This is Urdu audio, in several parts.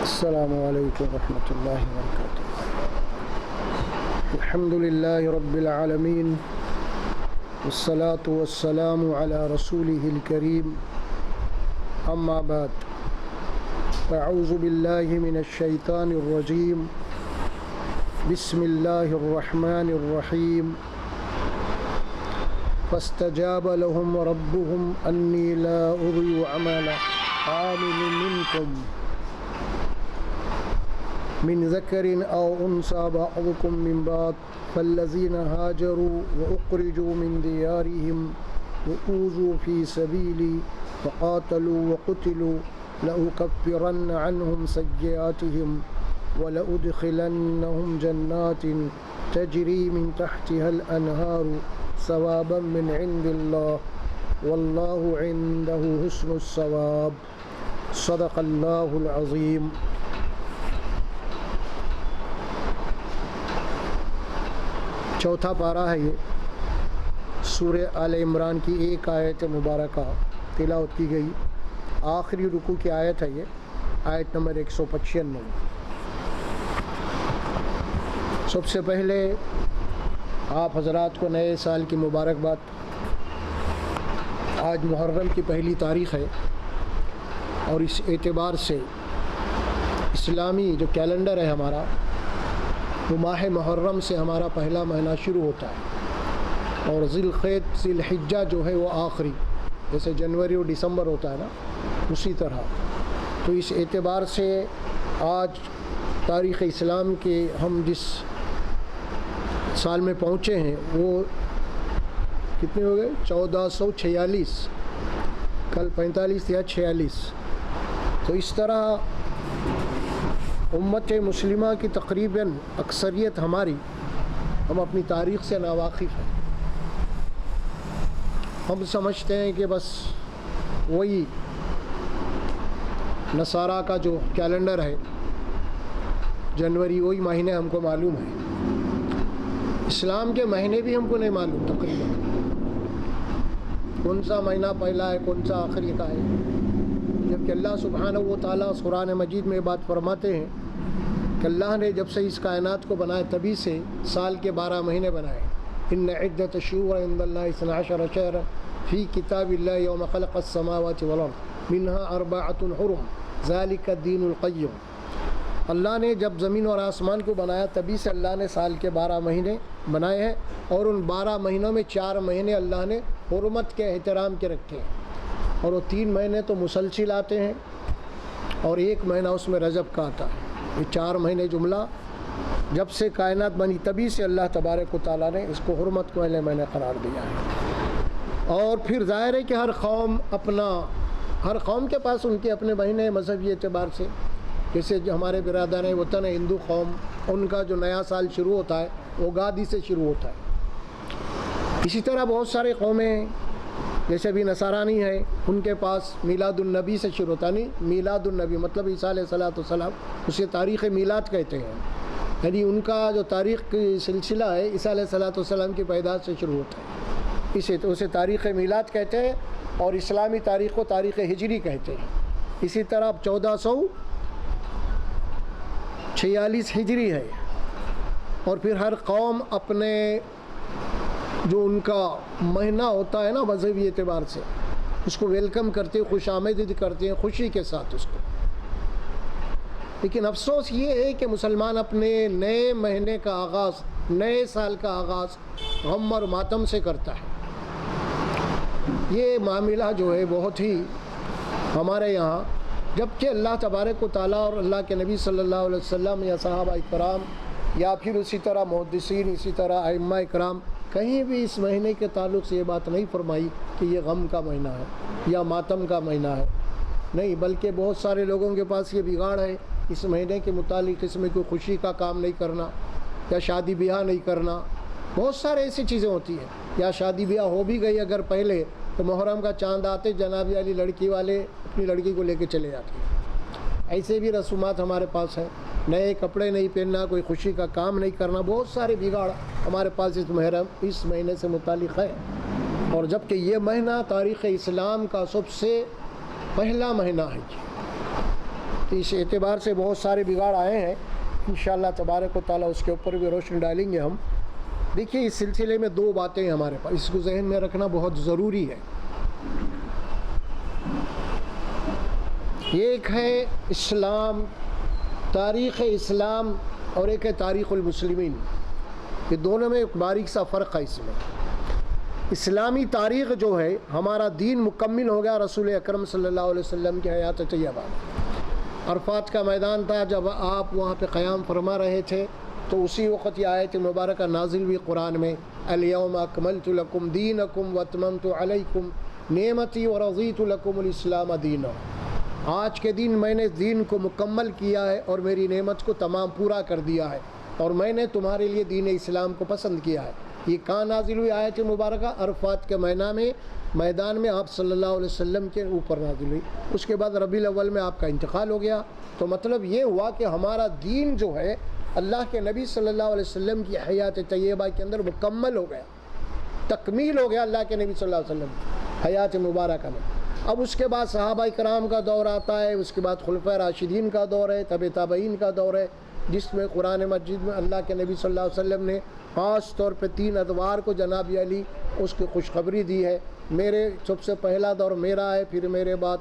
السلام علیکم ورحمۃ اللہ وبرکاتہ۔ الحمد للہ رب العالمین والصلاة والسلام علی رسولہ الکریم، اما بعد اعوذ باللہ من الشیطان الرجیم، بسم اللہ الرحمن الرحیم۔ فاستجاب لهم ربهم انی لا اضیع عمل عامل منکم من ذکر او انثى بعضکم من بعض فالذین هاجروا واخرجوا من دیارهم وأوذوا في سبیلی وقاتلوا وقتلوا لأكفرن عنهم سیئاتهم ولأدخلنهم جنات تجری من تحتها الأنهار ثوابا من عند اللہ واللہ عنده حسن الثواب۔ صدق اللہ العظیم۔ چوتھا پارہ ہے یہ، سورہ آل عمران کی ایک آیت مبارکہ تلاوت کی گئی، آخری رکوع کی آیت ہے یہ، آیت نمبر 195۔ سب سے پہلے آپ حضرات کو نئے سال کی مبارکباد۔ آج محرم کی پہلی تاریخ ہے اور اس اعتبار سے اسلامی جو کیلنڈر ہے ہمارا، وہ ماہ محرم سے ہمارا پہلا مہینہ شروع ہوتا ہے، اور ذی القعدہ ذی الحجہ جو ہے وہ آخری، جیسے جنوری اور دسمبر ہوتا ہے نا، اسی طرح۔ تو اس اعتبار سے آج تاریخ اسلام کے ہم جس سال میں پہنچے ہیں وہ کتنے ہو گئے؟ 1446۔ کل 45 یا 46۔ تو اس طرح امت مسلمہ کی تقریباً اکثریت ہماری، ہم اپنی تاریخ سے ناواقف ہیں۔ ہم سمجھتے ہیں کہ بس وہی نصارہ کا جو کیلنڈر ہے، جنوری، وہی مہینے ہم کو معلوم ہے۔ اسلام کے مہینے بھی ہم کو نہیں معلوم تقریباً، کون سا مہینہ پہلا ہے، کون سا آخری کا ہے، جبکہ اللہ سبحانہ و تعالیٰ قرآن مجید میں یہ بات فرماتے ہیں کہ اللہ نے جب سے اس کائنات کو بنایا تبھی سے سال کے 12 مہینے بنائے۔ ان عدۃ الشہور عند اللہ 12 شہرا فی کتاب اللہ یوم خلق السماوات والارض منها 4 حرم ذلک الدین القیم۔ اللہ نے جب زمین اور آسمان کو بنایا تبھی سے اللہ نے سال کے 12 مہینے بنائے ہیں، اور ان 12 مہینوں میں 4 مہینے اللہ نے حرمت کے احترام کے رکھے ہیں، اور وہ 3 مہینے تو مسلسل آتے ہیں، اور 1 مہینہ اس میں رجب کا آتا ہے۔ یہ 4 مہینے جملہ جب سے کائنات بنی تبھی سے اللہ تبارک و تعالیٰ نے اس کو حرمت کو پہلے مہینے قرار دیا ہے۔ اور پھر ظاہر ہے کہ ہر قوم کے پاس ان کے اپنے مہینے مذہبی اعتبار سے، جیسے جو ہمارے برادر وطن ہے ہندو قوم، ان کا جو نیا سال شروع ہوتا ہے وہ اگادی سے شروع ہوتا ہے۔ اسی طرح بہت سارے قومیں جیسے بھی نصارانی ہے، ان کے پاس میلاد النبی سے شروع ہوتا ہے، نہیں میلاد النبی مطلب عیسیٰ علیہ الصلوۃ والسلام، اسے تاریخ میلاد کہتے ہیں، یعنی ان کا جو تاریخ کی سلسلہ ہے عیسیٰ علیہ الصلوۃ والسلام کی پیدائش سے شروع ہوتا ہے، اسے تاریخ میلاد کہتے ہیں، اور اسلامی تاریخ کو تاریخ ہجری کہتے ہیں۔ اسی طرح 1446 ہجری ہے، اور پھر ہر قوم اپنے جو ان کا مہینہ ہوتا ہے نا مذہبی اعتبار سے، اس کو ویلکم کرتے ہیں، خوش آمدید کرتے ہیں خوشی کے ساتھ اس کو۔ لیکن افسوس یہ ہے کہ مسلمان اپنے نئے مہینے کا آغاز، نئے سال کا آغاز غم اور ماتم سے کرتا ہے۔ یہ معاملہ جو ہے بہت ہی ہمارے یہاں، جبکہ اللہ تبارک و تعالیٰ اور اللہ کے نبی صلی اللہ علیہ وسلم یا صحابہ اکرام یا پھر اسی طرح محدثین، اسی طرح ائمہ اکرام، کہیں بھی اس مہینے کے تعلق سے یہ بات نہیں فرمائی کہ یہ غم کا مہینہ ہے یا ماتم کا مہینہ ہے، نہیں، بلکہ بہت سارے لوگوں کے پاس یہ بگاڑ ہے اس مہینے کے متعلق، اس میں کوئی خوشی کا کام نہیں کرنا یا شادی بیاہ نہیں کرنا، بہت سارے ایسی چیزیں ہوتی ہیں، یا شادی بیاہ ہو بھی گئی اگر پہلے تو محرم کا چاند آتے جناب والی لڑکی والے اپنی لڑکی کو لے کے چلے جاتے ہیں۔ ایسے بھی رسومات ہمارے پاس ہیں، نئے کپڑے نہیں پہننا، کوئی خوشی کا کام نہیں کرنا، بہت سارے بگاڑ ہمارے پاس اس مہینے سے متعلق ہے۔ اور جبکہ یہ مہینہ تاریخ اسلام کا سب سے پہلا مہینہ ہے، اس اعتبار سے بہت سارے بگاڑ آئے ہیں، انشاءاللہ تبارک و تعالیٰ اس کے اوپر بھی روشنی ڈالیں گے ہم۔ دیکھیے اس سلسلے میں دو باتیں ہمارے پاس، اس کو ذہن میں رکھنا بہت ضروری ہے۔ ایک ہے اسلام، تاریخ اسلام، اور ایک ہے تاریخ المسلمین۔ یہ دونوں میں ایک باریک سا فرق ہے اس میں۔ اسلامی تاریخ جو ہے، ہمارا دین مکمل ہو گیا رسول اکرم صلی اللہ علیہ وسلم کی حیات طیبہ میں۔ عرفات کا میدان تھا، جب آپ وہاں پہ قیام فرما رہے تھے تو اسی وقت یہ آیت مبارکہ نازل ہوئی قرآن میں، الیوم اکملت لکم دینکم واتممت علیکم نعمتی ورضیت لکم الاسلام دینا۔ آج کے دن میں نے دین کو مکمل کیا ہے اور میری نعمت کو تمام پورا کر دیا ہے، اور میں نے تمہارے لیے دین اسلام کو پسند کیا ہے۔ یہ کہاں نازل ہوئی آیت مبارکہ؟ عرفات کے میدان میں آپ صلی اللہ علیہ وسلم کے اوپر نازل ہوئی۔ اس کے بعد ربیع الاول میں آپ کا انتقال ہو گیا۔ تو مطلب یہ ہوا کہ ہمارا دین جو ہے اللہ کے نبی صلی اللہ علیہ وسلم کی حیات طیبہ کے اندر مکمل ہو گیا، تکمیل ہو گیا اللہ کے نبی صلی اللہ علیہ وسلم کی حیات مبارکہ میں۔ اب اس کے بعد صحابہ کرام کا دور آتا ہے، اس کے بعد خلفائے راشدین کا دور ہے، تبع تابعین کا دور ہے، جس میں قرآن مجید میں اللہ کے نبی صلی اللہ علیہ وسلم نے خاص طور پہ 3 ادوار کو جناب علی اس کی خوشخبری دی ہے۔ میرے سب سے پہلا دور میرا ہے، پھر میرے بعد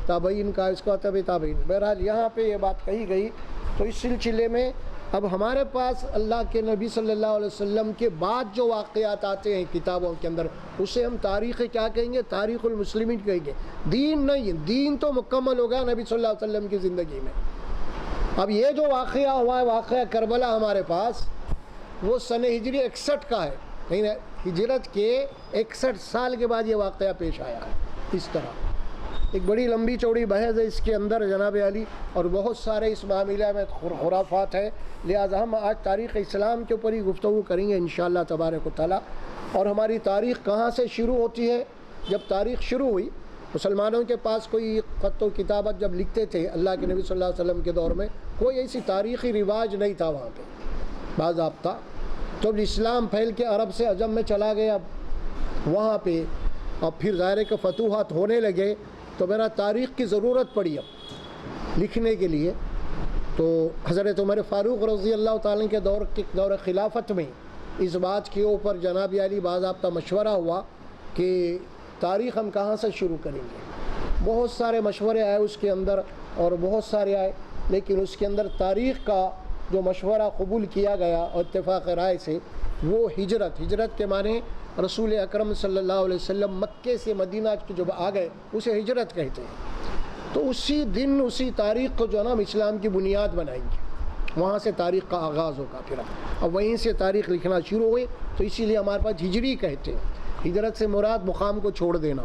تابعین کا، اس کا تبع تابعین۔ بہرحال یہاں پہ یہ بات کہی گئی۔ تو اس سلسلے میں اب ہمارے پاس اللہ کے نبی صلی اللہ علیہ وسلم کے بعد جو واقعات آتے ہیں کتابوں کے اندر، اسے ہم تاریخ کیا کہیں گے؟ تاریخ المسلمین کہیں گے۔ دین نہیں، دین تو مکمل ہو گیا نبی صلی اللہ علیہ وسلم کی زندگی میں۔ اب یہ جو واقعہ ہوا ہے، واقعہ کربلا ہمارے پاس، وہ سن ہجری 61 کا ہے، نہیں ہجرت کے 61 سال کے بعد یہ واقعہ پیش آیا ہے۔ اس طرح ایک بڑی لمبی چوڑی بحث ہے اس کے اندر جناب علی، اور بہت سارے اس معاملہ میں خرافات ہے، لہٰذا ہم آج تاریخ اسلام کے اوپر ہی گفتگو کریں گے انشاءاللہ تبارک و تعالیٰ۔ اور ہماری تاریخ کہاں سے شروع ہوتی ہے؟ جب تاریخ شروع ہوئی، مسلمانوں کے پاس کوئی خط و کتابت جب لکھتے تھے اللہ کے نبی صلی اللہ علیہ وسلم کے دور میں، کوئی ایسی تاریخی رواج نہیں تھا وہاں پہ باضابطہ۔ تو اب اسلام پھیل کے عرب سے عجم میں چلا گیا وہاں پہ، اور پھر ظاہر کے فتوحات ہونے لگے، تو میرا تاریخ کی ضرورت پڑی اب لکھنے کے لیے۔ تو حضرت عمر فاروق رضی اللہ تعالیٰ کے دور خلافت میں اس بات کے اوپر جناب علی باضابطہ مشورہ ہوا کہ تاریخ ہم کہاں سے شروع کریں گے۔ بہت سارے مشورے آئے اس کے اندر، اور بہت سارے آئے، لیکن اس کے اندر تاریخ کا جو مشورہ قبول کیا گیا اور اتفاق رائے سے، وہ ہجرت کے معنی رسول اکرم صلی اللہ علیہ وسلم مکے سے مدینہ جب آ گئے اسے ہجرت کہتے ہیں۔ تو اسی دن اسی تاریخ کو جو ہے نا ہم اسلام کی بنیاد بنائیں گے، وہاں سے تاریخ کا آغاز ہوگا۔ پھر اب وہیں سے تاریخ لکھنا شروع ہوئی، تو اسی لیے ہمارے پاس ہجری کہتے ہیں۔ ہجرت سے مراد مقام کو چھوڑ دینا،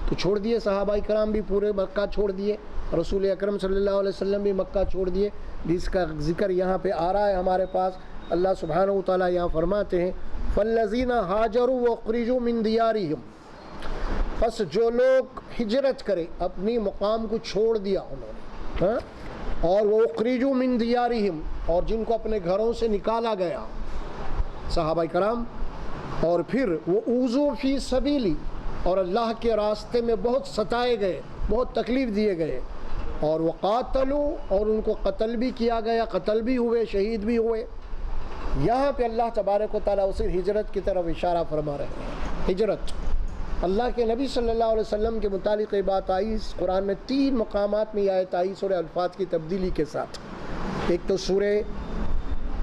تو چھوڑ دیے صحابہ کرام بھی، پورے مکہ چھوڑ دیے، رسول اکرم صلی اللہ علیہ وسلم بھی مکہ چھوڑ دیے، جس کا ذکر یہاں پہ آ رہا ہے ہمارے پاس۔ اللہ سبحانہ و تعالیٰ یہاں فرماتے ہیں فَالَّذِينَ هَاجَرُوا وَأُخْرِجُوا مِن دِيَارِهِمْ، پس جو لوگ ہجرت کرے، اپنی مقام کو چھوڑ دیا انہوں نے، اور وہ اخرجوا من دیارہم، اور جن کو اپنے گھروں سے نکالا گیا صحابہ کرام، اور پھر وہ اوذوا فی سبیلی، اور اللہ کے راستے میں بہت ستائے گئے، بہت تکلیف دیے گئے، اور وقاتلوا، اور ان کو قتل بھی کیا گیا، قتل بھی ہوئے، شہید بھی ہوئے۔ یہاں پہ اللہ تبارک و تعالیٰ اسے ہجرت کی طرف اشارہ فرما رہے ہیں۔ ہجرت اللہ کے نبی صلی اللہ علیہ وسلم کے متعلق یہ بات آئی، اس قرآن میں 3 مقامات میں یہ آیت آئی سورہ الفاظ کی تبدیلی کے ساتھ۔ ایک تو سورہ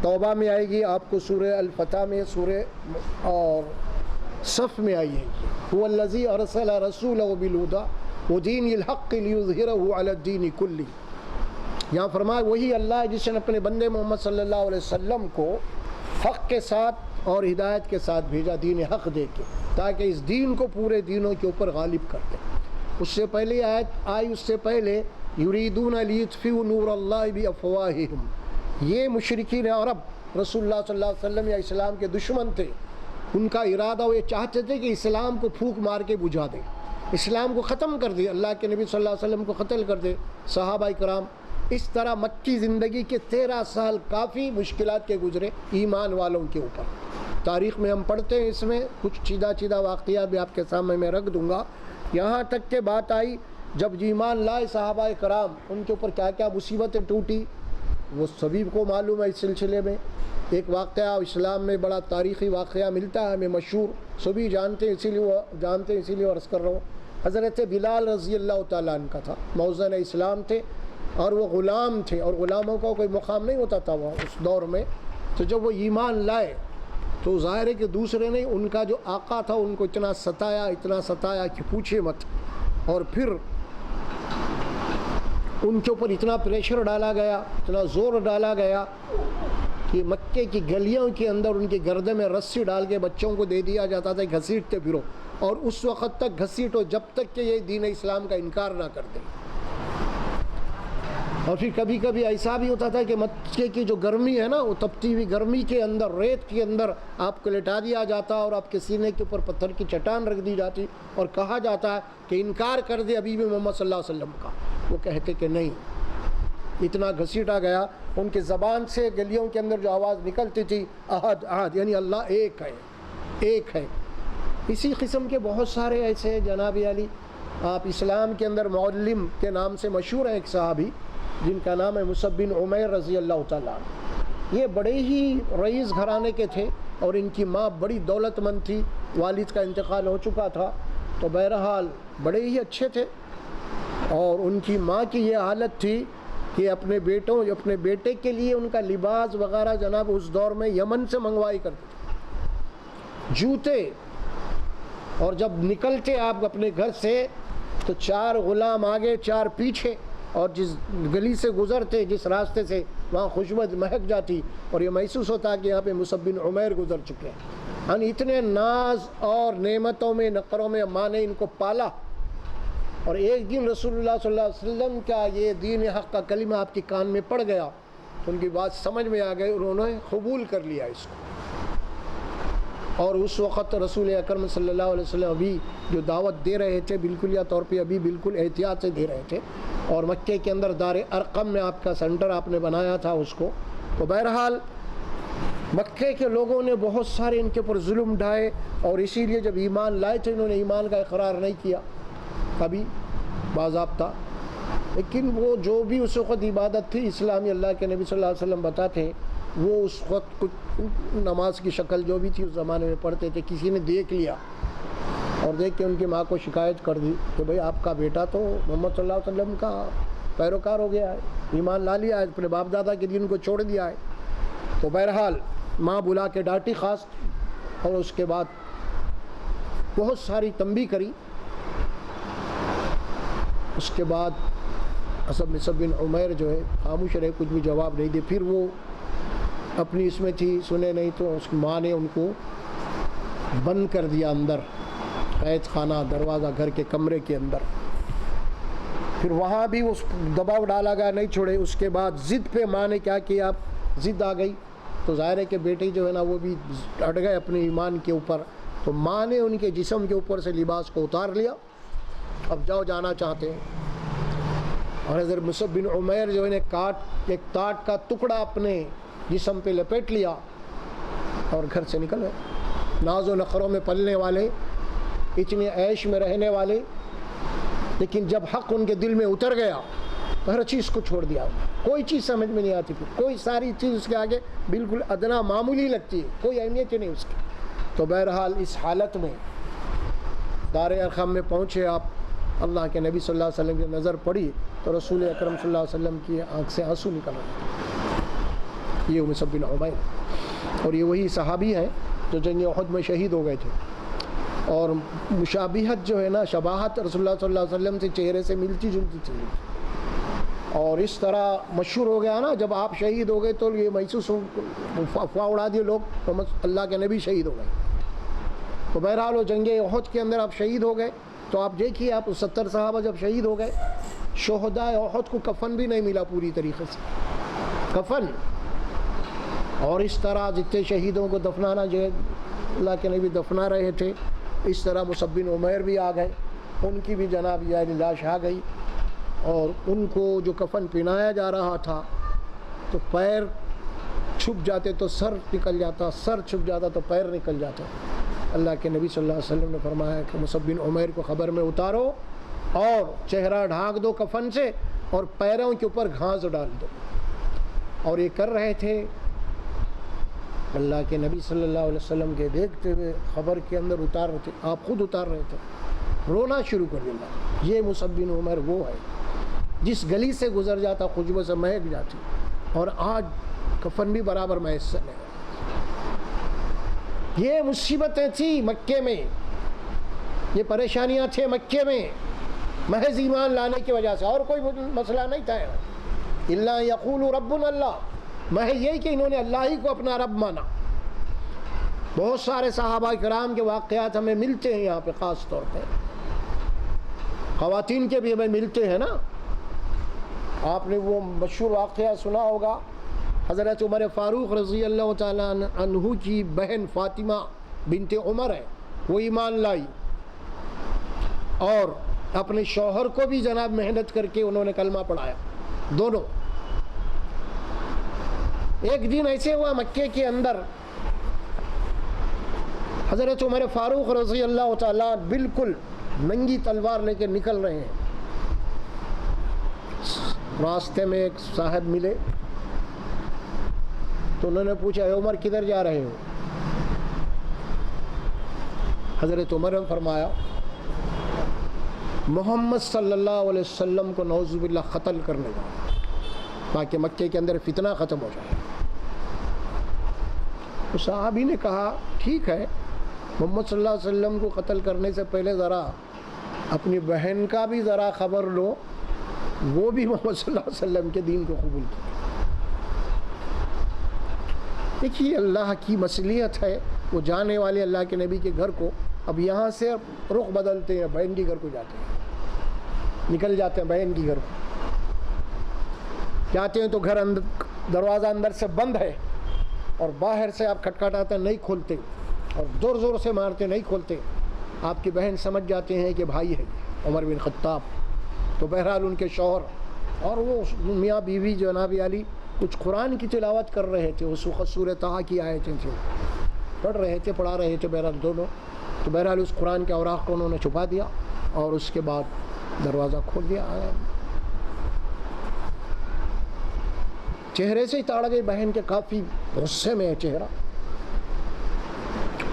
توبہ میں آئے گی آپ کو، سورہ الفتح میں، سورہ اور صف میں آئی ہے، هو الذی ارسل رسولہ بالہدی ودین الحق لیظہرہ علی الدین کلہ۔ یہاں فرمایا وہی اللہ ہے جس نے اپنے بندے محمد صلی اللہ علیہ وسلم کو حق کے ساتھ اور ہدایت کے ساتھ بھیجا، دین حق دے کے، تاکہ اس دین کو پورے دینوں کے اوپر غالب کر دے۔ اس سے پہلے آیت آئی، اس سے پہلے یریدون لیطفئوا نور اللہ بافواہہم، یہ مشرکین عرب رسول اللہ صلی اللہ علیہ وسلم یا اسلام کے دشمن تھے، ان کا ارادہ وہ یہ چاہتے تھے کہ اسلام کو پھونک مار کے بجھا دے، اسلام کو ختم کر دے، اللہ کے نبی صلی اللہ علیہ وسلم کو قتل کر دے، صحابہ کرام۔ اس طرح مکی زندگی کے 13 سال کافی مشکلات کے گزرے ایمان والوں کے اوپر۔ تاریخ میں ہم پڑھتے ہیں، اس میں کچھ چیدہ واقعات بھی آپ کے سامنے میں رکھ دوں گا۔ یہاں تک کہ بات آئی جب ایمان لائے صحابہ کرام ان کے اوپر کیا کیا مصیبتیں ٹوٹی وہ سبھی کو معلوم ہے۔ اس سلسلے میں ایک واقعہ اسلام میں بڑا تاریخی واقعہ ملتا ہے ہمیں مشہور، سبھی جانتے ہیں، اسی لیے عرض کر رہا ہوں۔ حضرت بلال رضی اللہ تعالیٰ عنہ کا تھا، موزن اسلام تھے اور وہ غلام تھے، اور غلاموں کا کوئی مقام نہیں ہوتا تھا وہ اس دور میں۔ تو جب وہ ایمان لائے تو ظاہر ہے کہ دوسرے نے ان کا جو آقا تھا ان کو اتنا ستایا کہ پوچھے مت، اور پھر ان کے اوپر اتنا پریشر ڈالا گیا، اتنا زور ڈالا گیا کہ مکے کی گلیوں کے اندر ان کی گردن میں رسی ڈال کے بچوں کو دے دیا جاتا تھا، گھسیٹتے پھرو، اور اس وقت تک گھسیٹو جب تک کہ یہ دین اسلام کا انکار نہ کر دیں۔ اور پھر کبھی کبھی ایسا بھی ہوتا تھا کہ مکے کی جو گرمی ہے نا، وہ تپتی ہوئی گرمی کے اندر، ریت کے اندر آپ کو لٹا دیا جاتا اور آپ کے سینے کے اوپر پتھر کی چٹان رکھ دی جاتی اور کہا جاتا ہے کہ انکار کر دے حبیب محمد صلی اللہ علیہ وسلم کا۔ وہ کہتے کہ نہیں، اتنا گھسیٹا گیا، ان کی زبان سے گلیوں کے اندر جو آواز نکلتی تھی احد احد، یعنی اللہ ایک ہے، ایک ہے۔ اسی قسم کے بہت سارے ایسے جناب علی، آپ اسلام کے اندر معلم کے نام سے مشہور ہیں ایک صحابی جن کا نام ہے مصعب بن عمیر رضی اللہ تعالیٰ عنہ۔ یہ بڑے ہی رئیس گھرانے کے تھے اور ان کی ماں بڑی دولت مند تھی، والد کا انتقال ہو چکا تھا، تو بہرحال بڑے ہی اچھے تھے، اور ان کی ماں کی یہ حالت تھی کہ اپنے بیٹے کے لیے ان کا لباس وغیرہ جناب اس دور میں یمن سے منگوائی کرتے تھے، جوتے، اور جب نکلتے آپ اپنے گھر سے تو 4 غلام آگے 4 پیچھے، اور جس گلی سے گزرتے جس راستے سے وہاں خوشبو مہک جاتی اور یہ محسوس ہوتا کہ یہاں پہ مصعب بن عمیر گزر چکے ہیں۔ یعنی اتنے ناز اور نعمتوں میں نقروں میں ماں نے ان کو پالا، اور ایک دن رسول اللہ صلی اللہ علیہ وسلم کا یہ دین حق کا کلمہ آپ کے کان میں پڑ گیا تو ان کی بات سمجھ میں آ گئی، انہوں نے قبول کر لیا اس کو۔ اور اس وقت رسول اکرم صلی اللہ علیہ وسلم ابھی جو دعوت دے رہے تھے بالکل یا طور پہ ابھی بالکل احتیاط سے دے رہے تھے، اور مکے کے اندر دار ارقم میں آپ کا سینٹر آپ نے بنایا تھا اس کو۔ تو بہرحال مکے کے لوگوں نے بہت سارے ان کے اوپر ظلم ڈھائے، اور اسی لیے جب ایمان لائے تھے انہوں نے ایمان کا اقرار نہیں کیا کبھی باضابطہ، لیکن وہ جو بھی اس وقت عبادت تھی اسلامی اللہ کے نبی صلی اللہ علیہ وسلم بتاتے ہیں، وہ اس وقت کچھ نماز کی شکل جو بھی تھی اس زمانے میں پڑھتے تھے۔ کسی نے دیکھ لیا اور دیکھ کے ان کی ماں کو شکایت کر دی کہ بھئی آپ کا بیٹا تو محمد صلی اللہ علیہ وسلم کا پیروکار ہو گیا ہے، ایمان لا لیا ہے، اپنے باپ دادا کے دین کو چھوڑ دیا ہے۔ تو بہرحال ماں بلا کے ڈانٹی خاص، اور اس کے بعد بہت ساری تنبیہ کری۔ اس کے بعد مصعب بن عمیر جو ہے خاموش رہے، کچھ بھی جواب نہیں دے۔ پھر وہ اپنی اس میں تھی، سنے نہیں، تو اس کی ماں نے ان کو بند کر دیا اندر، قید خانہ دروازہ گھر کے کمرے کے اندر۔ پھر وہاں بھی اس دباؤ ڈالا گیا، نہیں چھوڑے۔ اس کے بعد ضد پہ ماں نے کیا کیا، ضد آ گئی تو ظاہر ہے کہ بیٹے جو ہے نا وہ بھی اٹ گئے اپنے ایمان کے اوپر، تو ماں نے ان کے جسم کے اوپر سے لباس کو اتار لیا، اب جاؤ جانا چاہتے ہیں۔ اور حضرت مصعب بن عمیر جو ہے ایک ٹاٹ کا ٹکڑا اپنے جسم پہ لپیٹ لیا اور گھر سے نکل گئے۔ ناز و نخروں میں پلنے والے، اتنے عیش میں رہنے والے، لیکن جب حق ان کے دل میں اتر گیا تو ہر چیز کو چھوڑ دیا، کوئی چیز سمجھ میں نہیں آتی، پھر کوئی ساری چیز اس کے آگے بالکل ادنا معمولی لگتی ہے، کوئی اہمیت ہی نہیں اس کی۔ تو بہرحال اس حالت میں دار ارقم میں پہنچے آپ، اللہ کے نبی صلی اللہ علیہ وسلم کی نظر پڑی تو رسول اکرم صلی اللہ علیہ وسلم کی آنکھ سے آنسو نکل رہے۔ یہ مصعب بن عمیر، اور یہ وہی صحابی ہیں جو جنگ احد میں شہید ہو گئے تھے، اور مشابہت جو ہے نا، شباہت رسول اللہ صلی اللہ علیہ وسلم سے چہرے سے ملتی جلتی تھی، اور اس طرح مشہور ہو گیا نا، جب آپ شہید ہو گئے تو یہ محسوس افواہ اڑا دیے لوگ، اللہ کے نبی شہید ہو گئے۔ تو بہرحال وہ جنگ احد کے اندر آپ شہید ہو گئے، تو آپ دیکھیے آپ 70 صحابہ جب شہید ہو گئے، شہداء احد کو کفن بھی نہیں ملا پوری طریقے سے، کفن۔ اور اس طرح جتنے شہیدوں کو دفنانا جو اللہ کے نبی دفنا رہے تھے، اس طرح مصعب بن عمیر بھی آ گئے، ان کی بھی جناب یہ لاش آ گئی، اور ان کو جو کفن پہنایا جا رہا تھا تو پیر چھپ جاتے تو سر نکل جاتا، سر چھپ جاتا تو پیر نکل جاتا۔ اللہ کے نبی صلی اللہ علیہ وسلم نے فرمایا کہ مصعب بن عمیر کو خبر میں اتارو اور چہرہ ڈھانک دو کفن سے اور پیروں کے اوپر گھاس ڈال دو. اور یہ کر رہے تھے. اللہ کے نبی صلی اللہ علیہ وسلم کے دیکھتے ہوئے خبر کے اندر اتار رہے تھے, آپ خود اتار رہے تھے, رونا شروع کر دیا. یہ مصعب بن عمر وہ ہے جس گلی سے گزر جاتا خوشبو سے مہک جاتی, اور آج کفن بھی برابر میسر نہیں. یہ مصیبتیں تھیں مکے میں, یہ پریشانیاں تھے مکے میں محض ایمان لانے کی وجہ سے, اور کوئی مسئلہ نہیں تھا. الا یقول ربنا اللہ, محض یہی کہ انہوں نے اللہ ہی کو اپنا رب مانا. بہت سارے صحابہ کرام کے واقعات ہمیں ملتے ہیں یہاں پہ, خاص طور پہ خواتین کے بھی ہمیں ملتے ہیں نا. آپ نے وہ مشہور واقعہ سنا ہوگا, حضرت عمر فاروق رضی اللہ تعالیٰ عنہ کی بہن فاطمہ بنت عمر ہے, وہ ایمان لائی اور اپنے شوہر کو بھی جناب محنت کر کے انہوں نے کلمہ پڑھایا دونوں. ایک دن ایسے ہوا مکے کے اندر, حضرت عمر فاروق رضی اللہ تعالیٰ بالکل ننگی تلوار لے کے نکل رہے ہیں. راستے میں ایک صاحب ملے تو انہوں نے پوچھا, اے عمر کدھر جا رہے ہو؟ حضرت عمر نے فرمایا, محمد صلی اللہ علیہ وسلم کو نعوذ باللہ قتل کرنے جا رہا ہوں تاکہ مکے کے اندر فتنہ ختم ہو جائے. تو صحابی نے کہا ٹھیک ہے, محمد صلی اللہ علیہ وسلم کو قتل کرنے سے پہلے ذرا اپنی بہن کا بھی ذرا خبر لو, وہ بھی محمد صلی اللہ علیہ وسلم کے دین کو قبول کی. دیکھیے اللہ کی مصلحت ہے, وہ جانے والے اللہ کے نبی کے گھر کو, اب یہاں سے رخ بدلتے ہیں, بہن کے گھر کو جاتے ہیں, نکل جاتے ہیں بہن کے گھر کو جاتے ہیں تو گھر اندر دروازہ اندر سے بند ہے اور باہر سے آپ کھٹکھٹاتے نہیں کھولتے اور زور زور سے مارتے نہیں کھولتے. آپ کی بہن سمجھ جاتے ہیں کہ بھائی ہے عمر بن خطاب. تو بہرحال ان کے شوہر اور وہ میاں بیوی جناب علی کچھ قرآن کی تلاوت کر رہے تھے. اس وقت سورہ طٰہٰ کی آیتیں تھیں, پڑھا رہے تھے بہرحال دونوں. تو بہرحال اس قرآن کے اوراق کو انہوں نے چھپا دیا اور اس کے بعد دروازہ کھول دیا. چہرے سے ہی تاڑ گئی بہن کے, کافی غصے میں ہے چہرہ.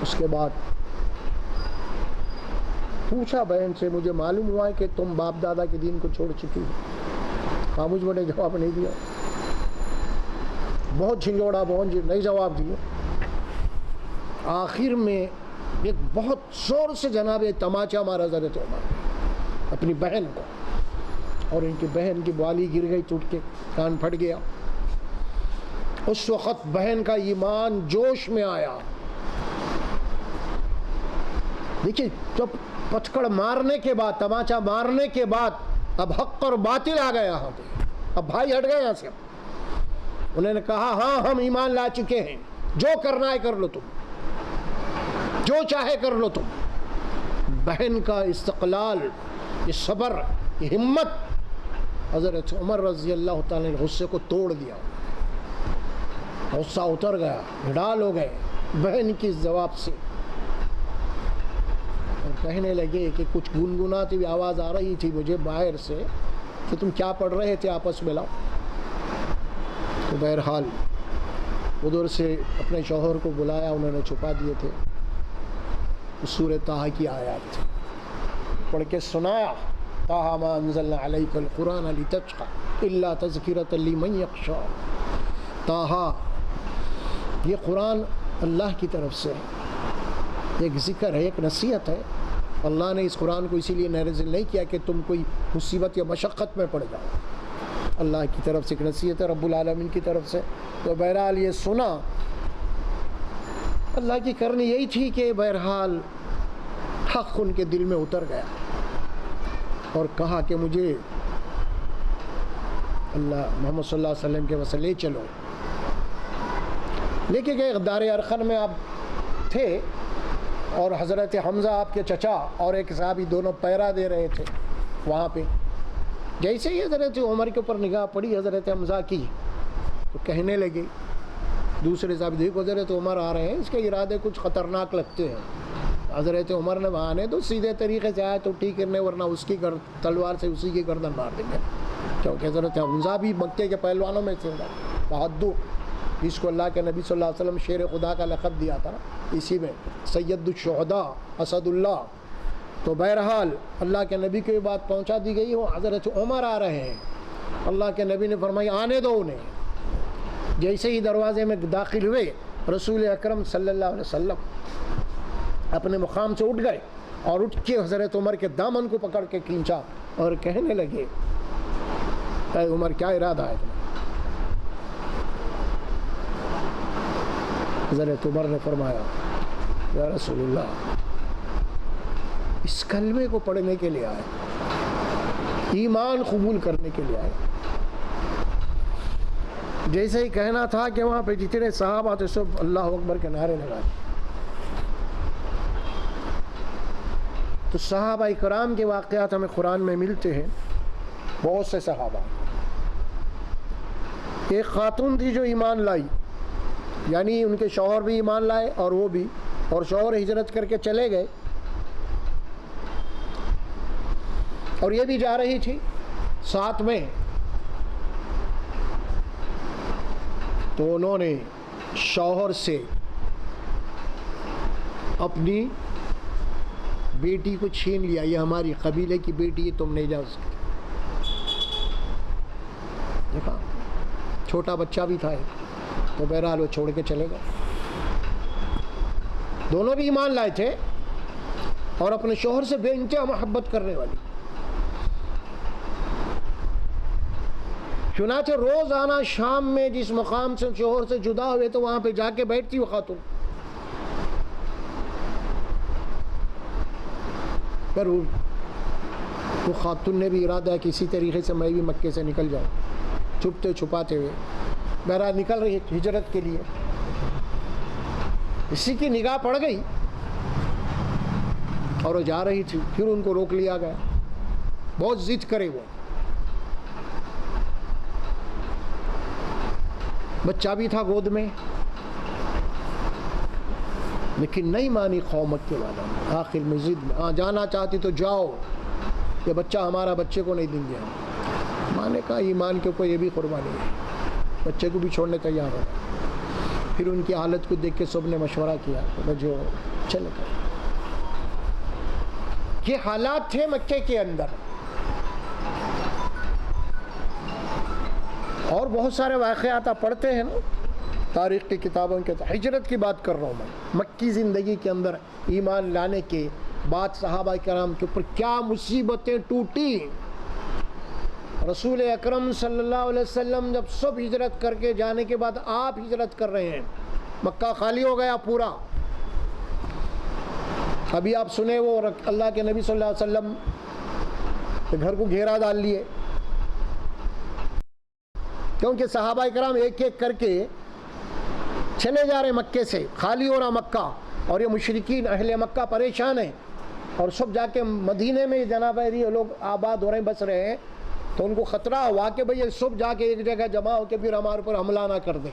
اس کے بعد پوچھا بہن سے, مجھے معلوم ہوا ہے کہ تم باپ دادا کے دین کو چھوڑ چکی ہو. خاموش نے جواب نہیں دیا, بہت جھنجھوڑا, نہیں جواب دیا. آخر میں ایک بہت زور سے جناب تماچا مارا حضرت عمر اپنی بہن کو, اور ان کی بہن کی بالی گر گئی, ٹوٹ کے کان پھٹ گیا. اس وقت بہن کا ایمان جوش میں آیا. دیکھیے جب پتھکڑ مارنے کے بعد, تماچا مارنے کے بعد اب حق اور باطل آ گیا یہاں پہ, اب بھائی ہٹ گئے یہاں سے. انہوں نے کہا ہاں ہم ایمان لا چکے ہیں, جو کرنا ہے کر لو, تم جو چاہے کر لو تم. بہن کا استقلال, یہ صبر, یہ ہمت حضرت عمر رضی اللہ تعالیٰ نے غصے کو توڑ دیا. غصہ اتر گیا, نڈال ہو گئے بہن کی جواب سے, اور کہنے لگے کہ کچھ گنگناتی ہوئی آواز آ رہی تھی مجھے باہر سے کہ تم کیا پڑھ رہے تھے, آپس میں لاؤ. تو بہرحال ادھر سے اپنے شوہر کو بلایا, انہوں نے چھپا دیے تھے. سورہ طٰہٰ کی آیات پڑھ کے سنایا, طٰہٰ ما انزلنا علیک القرآن لتشقى الا تذکرۃ لمن یخشی. طٰہٰ یہ قرآن اللہ کی طرف سے ایک ذکر ہے, ایک نصیحت ہے. اللہ نے اس قرآن کو اسی لیے نازل نہیں کیا کہ تم کوئی مصیبت یا مشقت میں پڑ جاؤ. اللہ کی طرف سے ایک نصیحت ہے, رب العالمین کی طرف سے. تو بہرحال یہ سنا, اللہ کی کرنی یہی تھی کہ بہرحال حق ان کے دل میں اتر گیا اور کہا کہ مجھے اللہ محمد صلی اللہ علیہ وسلم کے وسیلے لے چلو. لے کے گئے, دار ارقم میں آپ تھے اور حضرت حمزہ آپ کے چچا اور ایک صحابی دونوں پیرا دے رہے تھے وہاں پہ. جیسے ہی حضرت عمر کے اوپر نگاہ پڑی حضرت حمزہ کی تو کہنے لگے دوسرے صاحب, دیکھو حضرت عمر آ رہے ہیں, اس کے ارادے کچھ خطرناک لگتے ہیں. حضرت عمر نے بہانے تو سیدھے طریقے سے آیا تو ٹھیک کرنے، ورنہ اس کی تلوار سے اسی کی گردن مار دیں گے، کیونکہ حضرت حمزہ بھی مکے کے پہلوانوں میں سے بہادر، جس کو اللہ کے نبی صلی اللہ علیہ وسلم شیر خدا کا لقب دیا تھا نا، اسی میں سید الشہداء اسد اللہ۔ تو بہرحال اللہ کے نبی کو یہ بات پہنچا دی گئی، وہ حضرت عمر آ رہے ہیں، اللہ کے نبی نے فرمایا آنے دو انہیں۔ جیسے ہی دروازے میں داخل ہوئے رسول اکرم صلی اللہ علیہ وسلم اپنے مقام سے اٹھ گئے اور اٹھ کے حضرت عمر کے دامن کو پکڑ کے کھینچا اور کہنے لگے اے عمر کیا ارادہ ہے تمہارا؟ حضرت عمر نے فرمایا یا رسول اللہ اس کلمے کو پڑھنے کے لیے آئے، ایمان قبول کرنے کے لیے آئے۔ جیسے ہی کہنا تھا کہ وہاں پہ جتنے صحابہ تھے سب اللہ اکبر کے نعرے لگائے۔ تو صحابہ کرام کے واقعات ہمیں قرآن میں ملتے ہیں، بہت سے صحابہ۔ ایک خاتون تھی جو ایمان لائی، یعنی ان کے شوہر بھی ایمان لائے اور وہ بھی، اور شوہر ہجرت کر کے چلے گئے اور یہ بھی جا رہی تھی ساتھ میں۔ تو انہوں نے شوہر سے اپنی بیٹی کو چھین لیا، یہ ہماری قبیلے کی بیٹی ہے، تم نہیں جا سکتے۔ دیکھا چھوٹا بچہ بھی تھا، تو بہرحال وہ چھوڑ کے چلے گئے۔ دونوں بھی ایمان لائے تھے اور اپنے شوہر سے بے انتہا محبت کرنے والی۔ چنانچہ روزانہ شام میں جس مقام سے شوہر سے جدا ہوئے تو وہاں پہ جا کے بیٹھتی وہ خاتون، پر وہ خاتون نے بھی ارادہ کسی طریقے سے میں بھی مکے سے نکل جاؤں، چھپتے چھپاتے ہوئے بہرحال نکل رہی ہجرت کے لیے۔ اسی کی نگاہ پڑ گئی اور وہ جا رہی تھی، پھر ان کو روک لیا گیا، بہت ضد کرے وہ، بچہ بھی تھا گود میں، لیکن نہیں مانی قومت کے والا، آخر میں ضد میں، ہاں جانا چاہتی تو جاؤ، یہ بچہ ہمارا، بچے کو نہیں دیں گے ہم۔ ماں نے کہا ایمان کے اوپر یہ بھی قربانی ہے، بچے کو بھی چھوڑنے تیار ہو۔ پھر ان کی حالت کو دیکھ کے سب نے مشورہ کیا کہ جو چلے گئے۔ یہ حالات تھے مکے کے اندر، اور بہت سارے واقعات آپ پڑھتے ہیں نا تاریخ کی کتابوں کے، ہجرت کی بات کر رہا ہوں میں، مکی زندگی کے اندر ایمان لانے کے بعد صحابہ کرام کے اوپر کیا مصیبتیں ٹوٹی۔ رسول اکرم صلی اللہ علیہ وسلم جب سب ہجرت کر کے جانے کے بعد آپ ہجرت کر رہے ہیں، مکہ خالی ہو گیا پورا۔ ابھی آپ سنے وہ اللہ کے نبی صلی اللہ علیہ وسلم کے گھر کو گھیرا ڈال لیے، کیونکہ صحابہ کرام ایک ایک کر کے چلے جا رہے مکے سے، خالی ہو رہا مکہ، اور یہ مشرکین اہل مکہ پریشان ہیں، اور سب جا کے مدینے میں جناب یہ لوگ آباد ہو رہے ہیں، بس رہے ہیں۔ تو ان کو خطرہ ہوا کہ بھئی یہ سب جا کے ایک جگہ جمع ہو کے پھر ہمارے پر حملہ نہ کر دیں،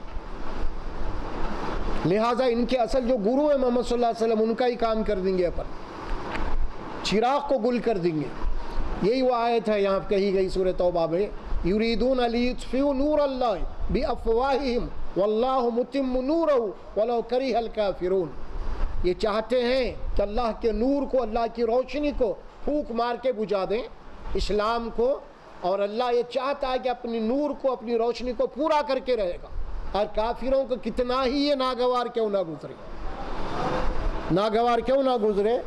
لہٰذا ان کے اصل جو گرو ہے محمد صلی اللہ علیہ وسلم، ان کا ہی کام کر دیں گے، اپن چراغ کو گل کر دیں گے۔ یہی وہ آیت ہے یہاں کہی گئی سورہ توبہ میں، یریدون لیطفئوا نور اللہ بافواہہم واللہ متم نورہ ولو کرہ الکافرون۔ یہ چاہتے ہیں کہ اللہ کے نور کو، اللہ کی روشنی کو پھونک مار کے بجھا دیں، اسلام کو، اور اللہ یہ چاہتا ہے کہ اپنی نور کو، اپنی روشنی کو پورا کر کے رہے گا، اور کافروں کو کتنا ہی یہ ناگوار کیوں نہ گزرے، ناگوار کیوں نہ گزرے۔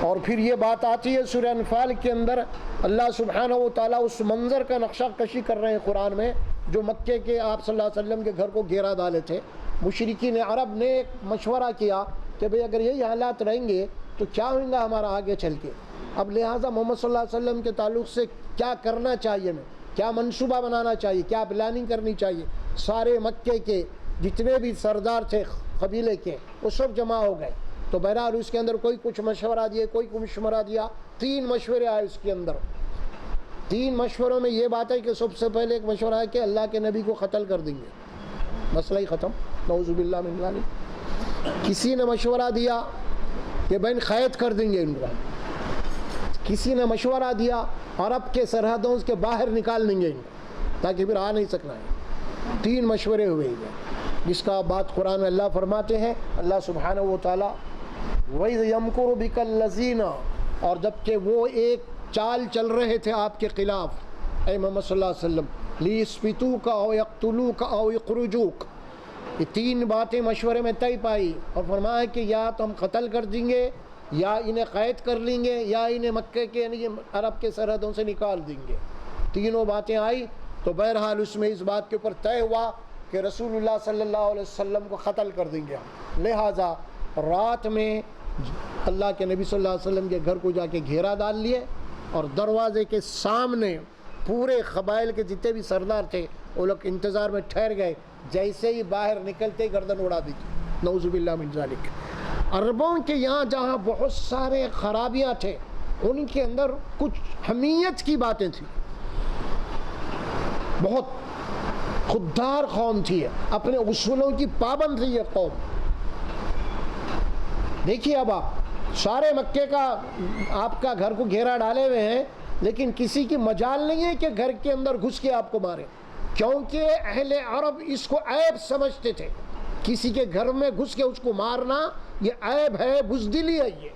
اور پھر یہ بات آتی ہے سورہ انفال کے اندر، اللہ سبحانہ و تعالیٰ اس منظر کا نقشہ کشی کر رہے ہیں قرآن میں، جو مکے کے آپ صلی اللہ علیہ وسلم کے گھر کو گھیرا ڈالے تھے۔ مشرکین عرب نے ایک مشورہ کیا کہ بھئی اگر یہی حالات رہیں گے تو کیا ہوگا ہمارا آگے چل کے، اب لہٰذا محمد صلی اللہ علیہ وسلم کے تعلق سے کیا کرنا چاہیے، میں کیا منصوبہ بنانا چاہیے، کیا پلاننگ کرنی چاہیے۔ سارے مکے کے جتنے بھی سردار تھے قبیلے کے وہ سب جمع ہو گئے۔ تو بہرحال اس کے اندر کوئی کچھ مشورہ دیا، کوئی کچھ مشورہ دیا، 3 مشورے آئے اس کے اندر۔ 3 مشوروں میں یہ بات ہے کہ سب سے پہلے ایک مشورہ ہے کہ اللہ کے نبی کو قتل کر دیں گے، مسئلہ ہی ختم، نعوذ باللہ من ذالک۔ کسی نے مشورہ دیا کہ کہ بہن قید کر دیں گے ان کو. کسی نے مشورہ دیا عرب کے سرحدوں کے باہر نکال دیں گے ان کو تاکہ پھر آ نہیں سکنا ہے. 3 مشورے ہوئے ہیں جس کا بات قرآن میں اللہ فرماتے ہیں. اللہ سبحانہ و تعالیٰ وَإِذْ يَمْكُرُ بِكَ الَّذِينَ، اور جب کہ وہ ایک چال چل رہے تھے آپ کے خلاف اے محمد صلی اللہ علیہ وسلم، لِيَسْبِتُوكَ أَوْ يَقْتُلُوكَ أَوْ يُخْرِجُوكَ، یہ 3 باتیں مشورے میں طے پائی اور فرمایا کہ یا تو ہم قتل کر دیں گے، یا انہیں قید کر لیں گے، یا انہیں مکے کے یعنی عرب کے سرحدوں سے نکال دیں گے. تینوں باتیں آئی تو بہرحال اس میں اس بات کے اوپر طے ہوا کہ رسول اللہ صلی اللہ علیہ وسلم کو قتل کر دیں گے ہم. لہٰذا رات میں اللہ کے نبی صلی اللہ علیہ وسلم کے گھر کو جا کے گھیرا ڈال لیے اور دروازے کے سامنے پورے قبائل کے جتنے بھی سردار تھے وہ لوگ انتظار میں ٹھہر گئے. جیسے ہی باہر نکلتے گردن اڑا دی. نعوذ باللہ من ذالک. عربوں کے یہاں جہاں بہت سارے خرابیاں تھے ان کے اندر کچھ حمیت کی باتیں تھیں. بہت خوددار قوم تھی، اپنے اصولوں کی پابند تھی یہ قوم. دیکھیے اب آپ سارے مکے کا آپ کا گھر کو گھیرا ڈالے ہوئے ہیں لیکن کسی کی مجال نہیں ہے کہ گھر کے اندر گھس کے آپ کو مارے، کیونکہ اہل عرب اس کو عیب سمجھتے تھے. کسی کے گھر میں گھس کے اس کو مارنا یہ عیب ہے، بزدلی ہے یہ.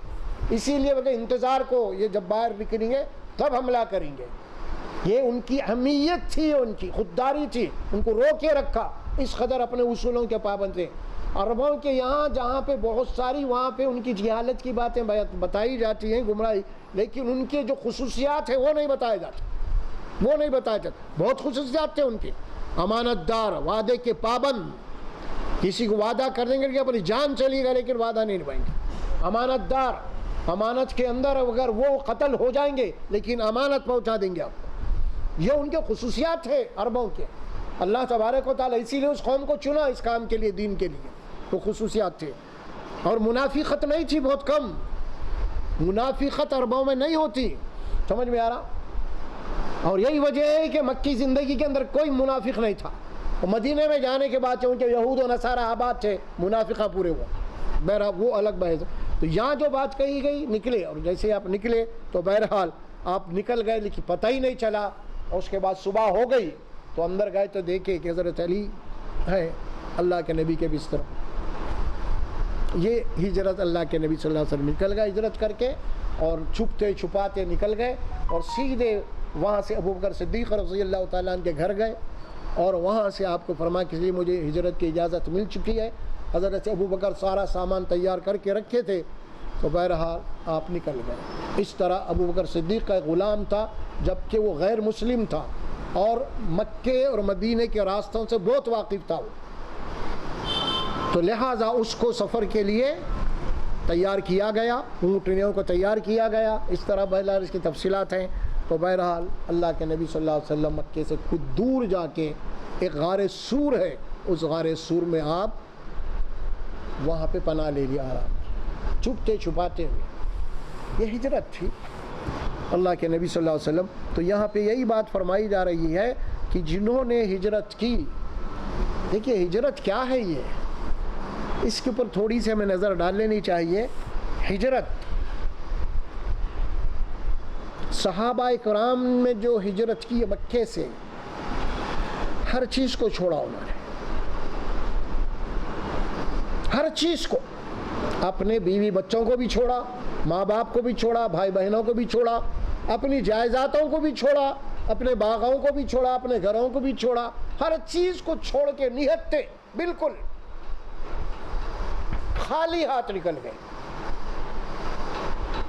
اسی لیے وہ انتظار کو یہ جب باہر نکلیں گے تب حملہ کریں گے. یہ ان کی اہمیت تھی، ان کی خودداری تھی، ان کو روکے رکھا. اس قدر اپنے اصولوں کے پابند تھے. عربوں کے یہاں جہاں پہ بہت ساری وہاں پہ ان کی جہالت کی باتیں بتائی جاتی ہیں، گمراہی، لیکن ان کے جو خصوصیات ہیں وہ نہیں بتائے جاتے، وہ نہیں بتائے جاتے. بہت خصوصیات تھے ان کے. امانت دار، وعدے کے پابند. کسی کو وعدہ کر دیں گے کہ اپنی جان چلی گا لیکن وعدہ نہیں نبھائیں گے. امانت دار، امانت کے اندر اگر وہ قتل ہو جائیں گے لیکن امانت پہنچا دیں گے آپ کو. یہ ان کے خصوصیات ہیں عربوں کے. اللہ تبارک و تعالیٰ اسی لیے اس قوم کو چنا اس کام کے لیے، دین کے لیے. وہ خصوصیات تھے. اور منافقت نہیں تھی، بہت کم. منافقت عربوں میں نہیں ہوتی. سمجھ میں آ رہا؟ اور یہی وجہ ہے کہ مکی زندگی کے اندر کوئی منافق نہیں تھا. مدینے میں جانے کے بعد چونکہ یہود و نصارہ آباد تھے، منافقہ پورے ہوا. بہرحال وہ الگ بحث. تو یہاں جو بات کہی گئی نکلے، اور جیسے آپ نکلے تو بہرحال آپ نکل گئے لیکن پتہ ہی نہیں چلا. اور اس کے بعد صبح ہو گئی تو اندر گئے تو دیکھے کہ حضرت علی ہے اللہ کے نبی کے بستر. یہ ہجرت اللہ کے نبی صلی اللہ علیہ وسلم نکل گئے ہجرت کر کے، اور چھپتے چھپاتے نکل گئے اور سیدھے وہاں سے ابوبکر صدیق رضی اللہ تعالیٰ عنہ کے گھر گئے. اور وہاں سے آپ کو فرمایا کہ لیے مجھے ہجرت کی اجازت مل چکی ہے. حضرت ابوبکر سارا سامان تیار کر کے رکھے تھے تو بہرحال آپ نکل گئے. اس طرح ابوبکر صدیق کا غلام تھا جبکہ وہ غیر مسلم تھا اور مکے اور مدینے کے راستوں سے بہت واقف تھا وہ. تو لہٰذا اس کو سفر کے لیے تیار کیا گیا، اونٹنیوں کو تیار کیا گیا. اس طرح بہرحال اس کی تفصیلات ہیں. تو بہرحال اللہ کے نبی صلی اللہ علیہ وسلم مکے سے خود دور جا کے ایک غار سور ہے، اس غار سور میں آپ وہاں پہ پناہ لے لیا آرام چھپتے چھپاتے ہوئے. یہ ہجرت تھی اللہ کے نبی صلی اللہ علیہ وسلم. تو یہاں پہ یہی بات فرمائی جا رہی ہے کہ جنہوں نے ہجرت کی. دیکھیے ہجرت کیا ہے، یہ اس کے اوپر تھوڑی سی ہمیں نظر ڈال لینی چاہیے. ہجرت صحابہ کرام نے جو ہجرت کی مکے سے، ہر چیز کو چھوڑا انہوں نے، ہر چیز کو. اپنے بیوی بچوں کو بھی چھوڑا، ماں باپ کو بھی چھوڑا، بھائی بہنوں کو بھی چھوڑا، اپنی جائیدادوں کو بھی چھوڑا، اپنے باغوں کو بھی چھوڑا، اپنے گھروں کو بھی چھوڑا. ہر چیز کو چھوڑ کے نہتے بالکل خالی ہاتھ نکل گئے.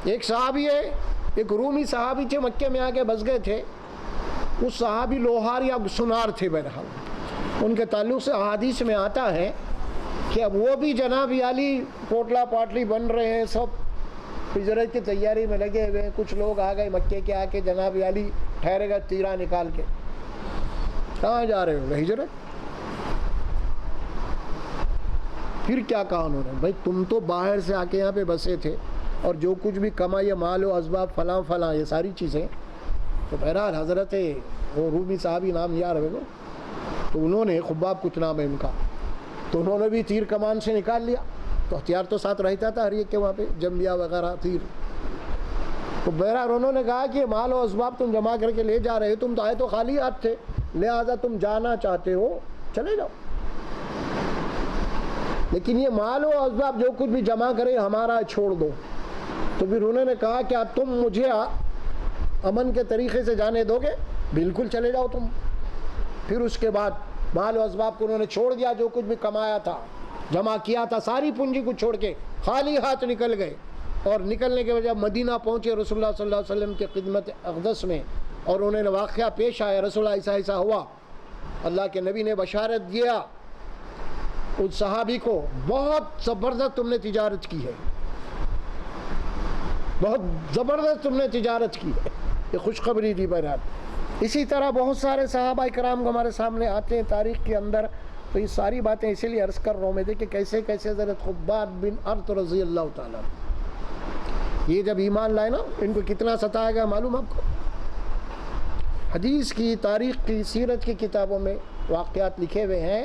ایک صحابی ہے، ایک رومی صحابی تھے، مکے میں آ کے بس گئے تھے. اس صحابی لوہار یا سنار تھے. بہرحال ان کے تعلق سے احادیث میں آتا ہے کہ اب وہ بھی جناب علی پوٹلا پاٹلی بن رہے ہیں، سب ہجرت کی تیاری میں لگے ہوئے ہیں. کچھ لوگ آ گئے مکے کے، آ کے جناب علی ٹھہرے گا تیرا نکال کے. کہاں جا رہے ہو؟ ہجرت. پھر کیا کہا انہوں نے؟ بھائی تم تو باہر سے آ کے یہاں پہ بسے تھے اور جو کچھ بھی کمائی مال و اسباب فلاں فلاں یہ ساری چیزیں. تو بہرحال حضرت وہ رومی صحابی نام یاد رہے گا، تو انہوں نے خباب کچھ نام ہے ان کا، تو انہوں نے بھی تیر کمان سے نکال لیا تو ہتھیار تو ساتھ رہتا تھا ہر ایک کے وہاں پہ، جنبیہ وغیرہ تیر. تو بہرحال انہوں نے کہا کہ مال و اسباب تم جمع کر کے لے جا رہے ہو، تم تو آئے تو خالی ہاتھ تھے، لہٰذا تم جانا چاہتے ہو چلے جاؤ، لیکن یہ مال و اسباب جو کچھ بھی جمع کرے ہمارا چھوڑ دو. تو پھر انہوں نے کہا کیا تم مجھے امن کے طریقے سے جانے دو گے؟ بالکل چلے جاؤ تم. پھر اس کے بعد مال و اسباب کو انہوں نے چھوڑ دیا، جو کچھ بھی کمایا تھا جمع کیا تھا ساری پونجی کو چھوڑ کے خالی ہاتھ نکل گئے. اور نکلنے کے وجہ مدینہ پہنچے رسول اللہ صلی اللہ علیہ وسلم کے خدمت اقدس میں، اور انہوں نے واقعہ پیش آیا، رسول اللہ ایسا ایسا ہوا. اللہ کے نبی نے بشارت دیا اس صحابی کو، بہت زبردست تم نے تجارت کی ہے، بہت زبردست تم نے تجارت کی ہے، یہ خوشخبری دی. بہرحال اسی طرح بہت سارے صحابہ کرام کو ہمارے سامنے آتے ہیں تاریخ کے اندر. تو یہ ساری باتیں اسی لیے عرض کر رہا ہوں میں، دیکھیں کیسے کیسے حضرت خباب بن ارت رضی اللہ تعالیٰ یہ جب ایمان لائے نا، ان کو کتنا ستایا گیا معلوم آپ کو. حدیث کی، تاریخ کی، سیرت کی کتابوں میں واقعات لکھے ہوئے ہیں.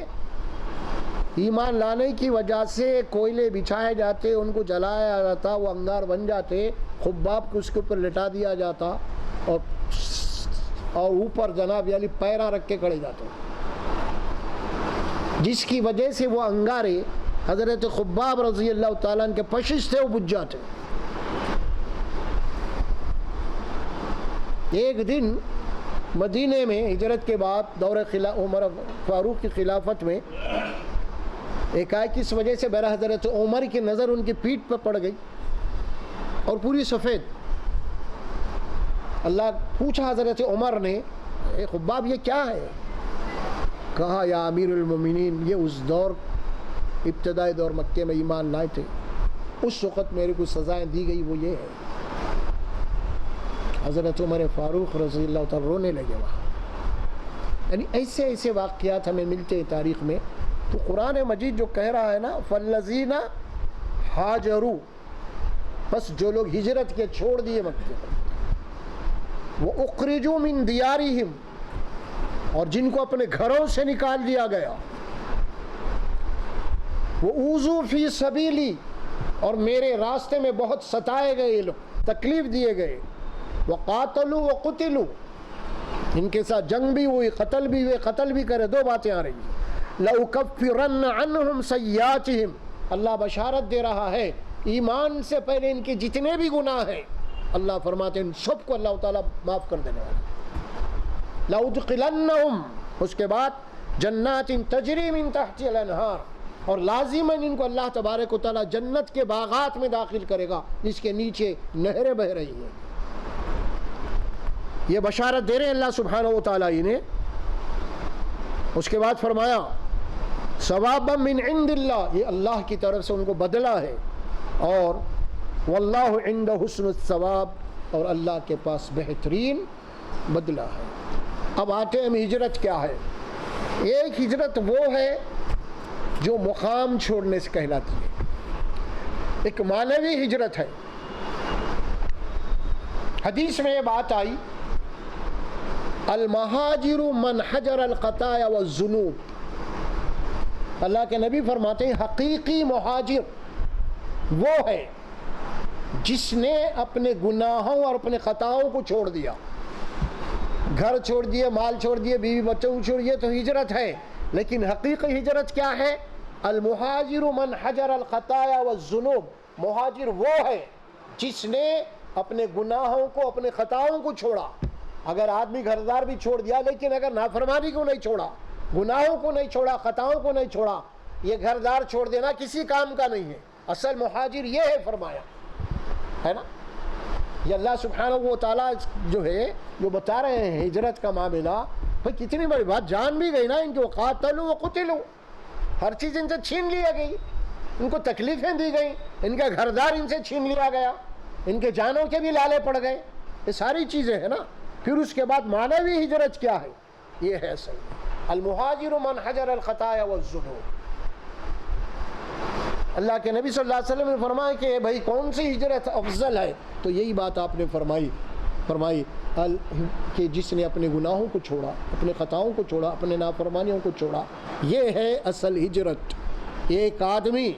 ایمان لانے کی وجہ سے کوئلے بچھائے جاتے، ان کو جلایا جاتا، وہ انگار بن جاتے، خباب کو اس کے اوپر لٹا دیا جاتا، اور اوپر جناب علی پیرا رکھ کے کھڑے جاتے، جس کی وجہ سے وہ انگارے حضرت خباب رضی اللہ تعالیٰ عنہ کے پشش تھے، وہ بجھ جاتے. ایک دن مدینے میں ہجرت کے بعد دور عمر فاروق کی خلافت میں اس وجہ سے بہرحال حضرت عمر کی نظر ان کی پیٹھ پر پڑ گئی اور پوری سفید. اللہ پوچھا حضرت عمر نے، اے خباب یہ کیا ہے؟ کہا یا امیر المومنین، یہ اس دور ابتدائی دور مکے میں ایمان لائے تھے، اس وقت میرے کو سزائیں دی گئی، وہ یہ ہے. حضرت عمر فاروق رضی اللہ تعالیٰ رونے لگے وہاں. یعنی ایسے ایسے واقعات ہمیں ملتے ہیں تاریخ میں. تو قرآن مجید جو کہہ رہا ہے نا فالذین ہاجروا، بس جو لوگ ہجرت کے چھوڑ دیے مکے، وہ اخرجوا من دیارہم، اور جن کو اپنے گھروں سے نکال دیا گیا، وہ اوذوا فی سبیلی، اور میرے راستے میں بہت ستائے گئے، لوگ تکلیف دیے گئے، وقاتلوا وقتلوا، ان کے ساتھ جنگ بھی ہوئی، قتل بھی ہوئے، قتل بھی کرے. دو باتیں آ رہی ہیں. لَأُكَفِّرَنَّ عَنْهُمْ سَيِّئَاتِهِمْ، اللہ بشارت دے رہا ہے ایمان سے پہلے ان کے جتنے بھی گناہ ہیں اللہ فرماتے ہیں ان سب کو اللہ تعالیٰ معاف کر دینے والا. لَأُدْخِلَنَّهُمْ، اس کے بعد جنات تجری من تحتها الانہار، اور لازماً ان کو اللہ تبارک و تعالیٰ جنت کے باغات میں داخل کرے گا جس کے نیچے نہریں بہ رہی ہیں. یہ بشارت دے رہے ہیں اللہ سبحانہ و تعالیٰ انہیں. اس کے بعد فرمایا ثوابا من عند اللہ، یہ اللہ کی طرف سے ان کو بدلہ ہے، اور واللہ عند حسن الثواب، اور اللہ کے پاس بہترین بدلہ ہے. اب آتے ہیں ہجرت کیا ہے. ایک ہجرت وہ ہے جو مقام چھوڑنے سے کہلاتی ہے، ایک معنوی ہجرت ہے. حدیث میں یہ بات آئی المہاجر من حجر الخطایا والذنوب، اللہ کے نبی فرماتے ہیں حقیقی مہاجر وہ ہے جس نے اپنے گناہوں اور اپنے خطاؤں کو چھوڑ دیا، گھر چھوڑ دیے، مال چھوڑ دیے، بیوی بچوں کو چھوڑ دیے، تو ہجرت ہے. لیکن حقیقی ہجرت کیا ہے؟ المہاجر من حجر الخطایا والذنوب، مہاجر وہ ہے جس نے اپنے گناہوں کو، اپنے خطاؤں کو چھوڑا. اگر آدمی گھردار بھی چھوڑ دیا لیکن اگر نافرمانی کو نہیں چھوڑا، گناہوں کو نہیں چھوڑا، خطاؤں کو نہیں چھوڑا، یہ گھردار چھوڑ دینا کسی کام کا نہیں ہے. اصل مہاجر یہ ہے، فرمایا ہے نا. یہ اللہ سبحانہ و تعالیٰ جو ہے جو بتا رہے ہیں ہجرت کا معاملہ، بھائی کتنی بڑی بات، جان بھی گئی نا ان کو، قاتلوا وقتلوا، ہر چیز ان سے چھین لیا گئی، ان کو تکلیفیں دی گئیں، ان کا گھردار ان سے چھین لیا گیا، ان کے جانوں کے بھی لالے پڑ گئے، یہ ساری چیزیں ہیں نا. پھر اس کے بعد معنوی ہجرت کیا ہے؟ یہ ہے اصل المہاجر من حجر الخطایا والذنوب. اللہ کے نبی صلی اللہ علیہ وسلم نے فرمایا کہ بھائی کون سی ہجرت افضل ہے؟ تو یہی بات آپ نے فرمائی کہ جس نے اپنے گناہوں کو چھوڑا، اپنے خطاؤں کو چھوڑا، اپنے نافرمانیوں کو چھوڑا، یہ ہے اصل ہجرت. ایک آدمی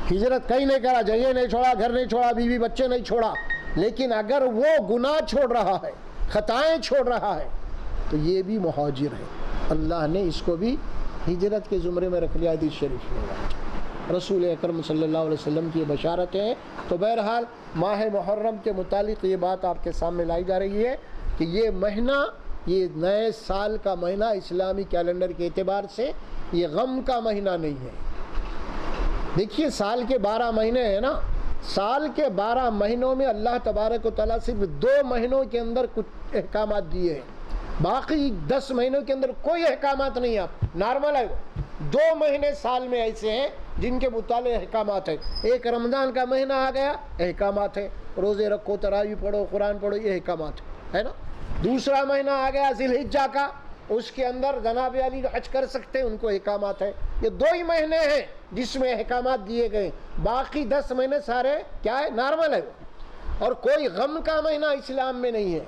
ہجرت کہیں نہیں کرا، جگہ نہیں چھوڑا، گھر نہیں چھوڑا، بیوی بچے نہیں چھوڑا، لیکن اگر وہ گناہ چھوڑ رہا ہے، خطائیں چھوڑ رہا ہے، تو یہ بھی مہاجر ہے۔ اللہ نے اس کو بھی ہجرت کے زمرے میں رکھ لیا حدیث شریف میں۔ رسول اکرم صلی اللہ علیہ وسلم کی بشارتیں ہیں۔ تو بہرحال ماہ محرم کے متعلق یہ بات آپ کے سامنے لائی جا رہی ہے کہ یہ مہینہ، یہ نئے سال کا مہینہ اسلامی کیلنڈر کے اعتبار سے یہ غم کا مہینہ نہیں ہے۔ دیکھیے سال کے 12 مہینے ہیں نا، سال کے 12 مہینوں میں اللہ تبارک و تعالیٰ صرف 2 مہینوں کے اندر کچھ احکامات دیے ہیں، باقی 10 مہینوں کے اندر کوئی احکامات نہیں ہیں۔ نارمل ہے، 2 مہینے سال میں ایسے ہیں جن کے متعلق احکامات ہیں۔ ایک رمضان کا مہینہ آ گیا، احکامات ہے، روزے رکھو، تراویح پڑھو، قرآن پڑھو، یہ احکامات ہے نا۔ دوسرا مہینہ آ گیا ذی الحجہ کا، اس کے اندر جناب علی حج کر سکتے ہیں، ان کو احکامات ہے۔ یہ 2 ہی مہینے ہیں جس میں احکامات دیے گئے، باقی 10 مہینے سارے کیا ہے، نارمل ہے۔ اور کوئی غم کا مہینہ اسلام میں نہیں ہے،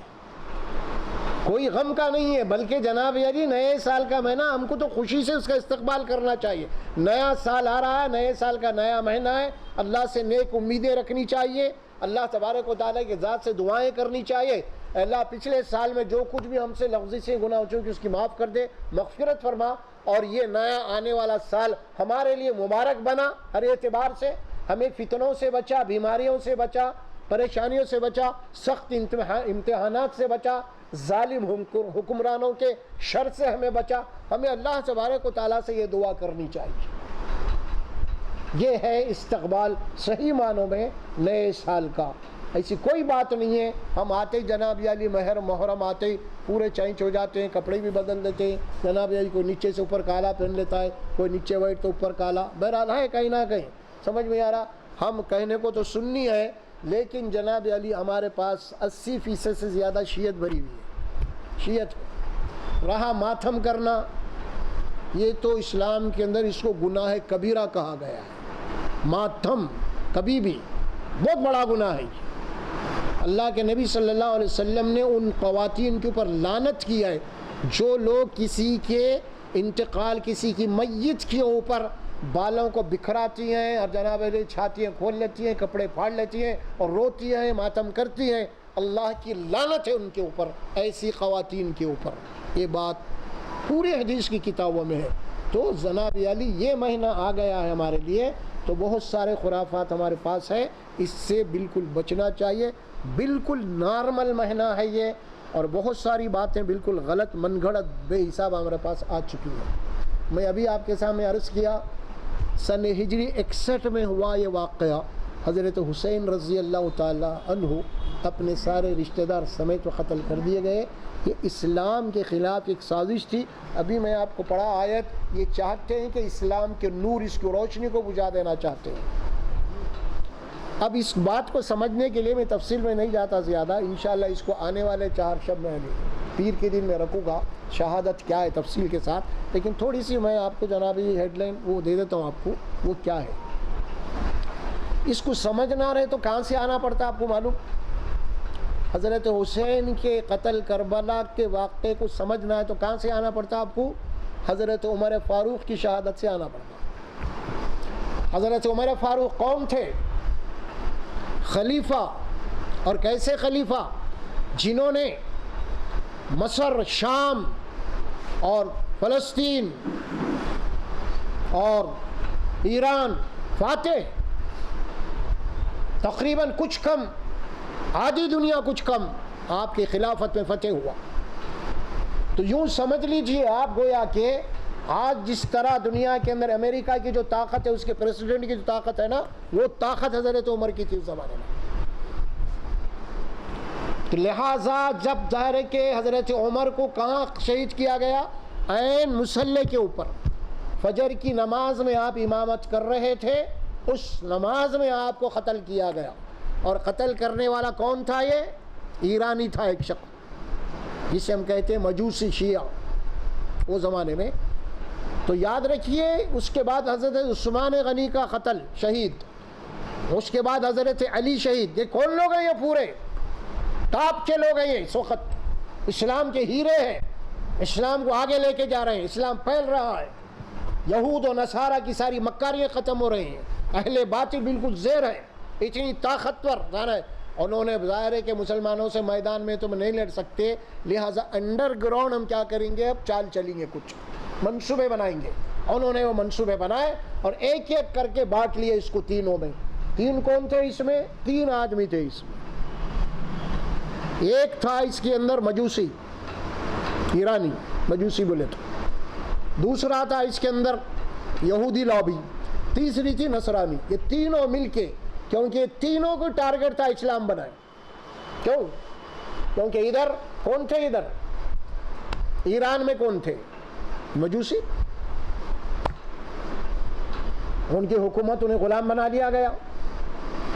کوئی غم کا نہیں ہے، بلکہ جناب علی نئے سال کا مہینہ، ہم کو تو خوشی سے اس کا استقبال کرنا چاہیے۔ نیا سال آ رہا ہے، نئے سال کا نیا مہینہ ہے، اللہ سے نیک امیدیں رکھنی چاہیے، اللہ تبارک و تعالیٰ کے ذات سے دعائیں کرنی چاہیے۔ اللہ پچھلے سال میں جو کچھ بھی ہم سے لفظی سے گناہ ہو چکے اس کی معاف کر دے، مغفرت فرما، اور یہ نیا آنے والا سال ہمارے لیے مبارک بنا، ہر اعتبار سے ہمیں فتنوں سے بچا، بیماریوں سے بچا، پریشانیوں سے بچا، سخت امتحانات سے بچا، ظالم حکمرانوں کے شر سے ہمیں بچا۔ ہمیں اللہ تبارک و تعالیٰ سے یہ دعا کرنی چاہیے۔ یہ ہے استقبال صحیح معنوں میں نئے سال کا، ایسی کوئی بات نہیں ہے۔ ہم آتے جناب علی محرم آتے ہی پورے چینج ہو جاتے ہیں، کپڑے بھی بدل دیتے ہیں، جناب علی کوئی نیچے سے اوپر کالا پہن لیتا ہے، کوئی نیچے وائٹ تو اوپر کالا، بہرحال ہے کہیں نہ کہیں، سمجھ میں آ رہا۔ ہم کہنے کو تو سنی ہے، لیکن جناب علی ہمارے پاس 80% سے زیادہ شیعت بھری ہوئی ہے۔ شیعت رہا ماتم کرنا، یہ تو اسلام کے اندر اس کو گناہ کبیرہ کہا گیا ہے۔ ماتم کبھی بھی بہت بڑا گناہ ہے۔ اللہ کے نبی صلی اللہ علیہ وسلم نے ان خواتین کے اوپر لعنت کی ہے جو لوگ کسی کے انتقال، کسی کی میت کے اوپر بالوں کو بکھراتی ہیں اور جناب علی چھاتیاں کھول لیتی ہیں، کپڑے پھاڑ لیتی ہیں اور روتی ہیں، ماتم کرتی ہیں۔ اللہ کی لعنت ہے ان کے اوپر، ایسی خواتین کے اوپر۔ یہ بات پوری حدیث کی کتابوں میں ہے۔ تو جناب علی یہ مہینہ آ گیا ہے ہمارے لیے، تو بہت سارے خرافات ہمارے پاس ہے، اس سے بالکل بچنا چاہیے۔ بالکل نارمل مہینہ ہے یہ، اور بہت ساری باتیں بالکل غلط من گھڑت بے حساب ہمارے پاس آ چکی ہیں۔ میں ابھی آپ کے سامنے عرض کیا، سن ہجری 61 میں ہوا یہ واقعہ۔ حضرت حسین رضی اللہ تعالی عنہ اپنے سارے رشتہ دار سمیت قتل کر دیے گئے۔ یہ اسلام کے خلاف ایک سازش تھی۔ ابھی میں آپ کو پڑھا آیت، یہ چاہتے ہیں کہ اسلام کے نور، اس کی روشنی کو بجھا دینا چاہتے ہیں۔ اب اس بات کو سمجھنے کے لیے میں تفصیل میں نہیں جاتا زیادہ، انشاءاللہ اس کو آنے والے 4 شب میں پیر کے دن میں رکھوں گا، شہادت کیا ہے تفصیل کے ساتھ، لیکن تھوڑی سی میں آپ کو جناب یہ ہیڈ لائن وہ دے دیتا ہوں آپ کو، وہ کیا ہے۔ اس کو سمجھنا رہے تو کہاں سے آنا پڑتا آپ کو معلوم؟ حضرت حسین کے قتل کربلا کے واقعے کو سمجھنا ہے تو کہاں سے آنا پڑتا آپ کو؟ حضرت عمر فاروق کی شہادت سے آنا پڑتا۔ حضرت عمر فاروق کون تھے؟ خلیفہ، اور کیسے خلیفہ؟ جنہوں نے مصر، شام اور فلسطین اور ایران فاتح، تقریباً کچھ کم آدھی دنیا کچھ کم آپ کی خلافت میں فتح ہوا۔ تو یوں سمجھ لیجئے آپ گویا کہ آج جس طرح دنیا کے اندر امریکہ کی جو طاقت ہے، اس کے پریسیڈنٹ کی جو طاقت ہے نا، وہ طاقت حضرت عمر کی تھی اس زمانے میں۔ تو لہٰذا جب ظاہر ہے کہ حضرت عمر کو کہاں شہید کیا گیا؟ عین مصلی کے اوپر، فجر کی نماز میں آپ امامت کر رہے تھے، اس نماز میں آپ کو قتل کیا گیا۔ اور قتل کرنے والا کون تھا؟ یہ ایرانی تھا، ایک شخص جسے ہم کہتے ہیں مجوسی شیعہ وہ زمانے میں۔ تو یاد رکھیے، اس کے بعد حضرت عثمان غنی کا قتل، شہید، اس کے بعد حضرت علی شہید۔ یہ کون لوگ ہیں؟ یہ پورے ٹاپ کے لوگ ہیں، یہ اس وقت اسلام کے ہیرے ہیں، اسلام کو آگے لے کے جا رہے ہیں، اسلام پھیل رہا ہے، یہود و نصارہ کی ساری مکاریاں ختم ہو رہی ہیں، اہل باطل بالکل زیر ہے، اتنی طاقتور ظاہر ہے، انہوں نے ظاہر ہے کہ مسلمانوں سے میدان میں تم نہیں لڑ سکتے، لہٰذا انڈر گراؤنڈ ہم کیا کریں گے، اب چال چلیں گے، کچھ منصوبے بنائیں گے۔ انہوں نے وہ منصوبے بنائے اور ایک ایک کر کے بانٹ لیے اس کو تینوں میں۔ تین کون تھے اس میں؟ تین آدمی تھے اس میں۔ ایک تھا اس کے اندر مجوسی، ایرانی مجوسی بولے تو، دوسرا تھا اس کے اندر یہودی لابی، تیسری تھی نصرانی۔ یہ تینوں مل کے، کیونکہ تینوں کو ٹارگٹ تھا اسلام بنائے۔ کیوں؟ کیونکہ ادھر کون تھے؟ ادھر ایران میں کون تھے؟ مجوسی، ان کی حکومت انہیں غلام بنا دیا گیا۔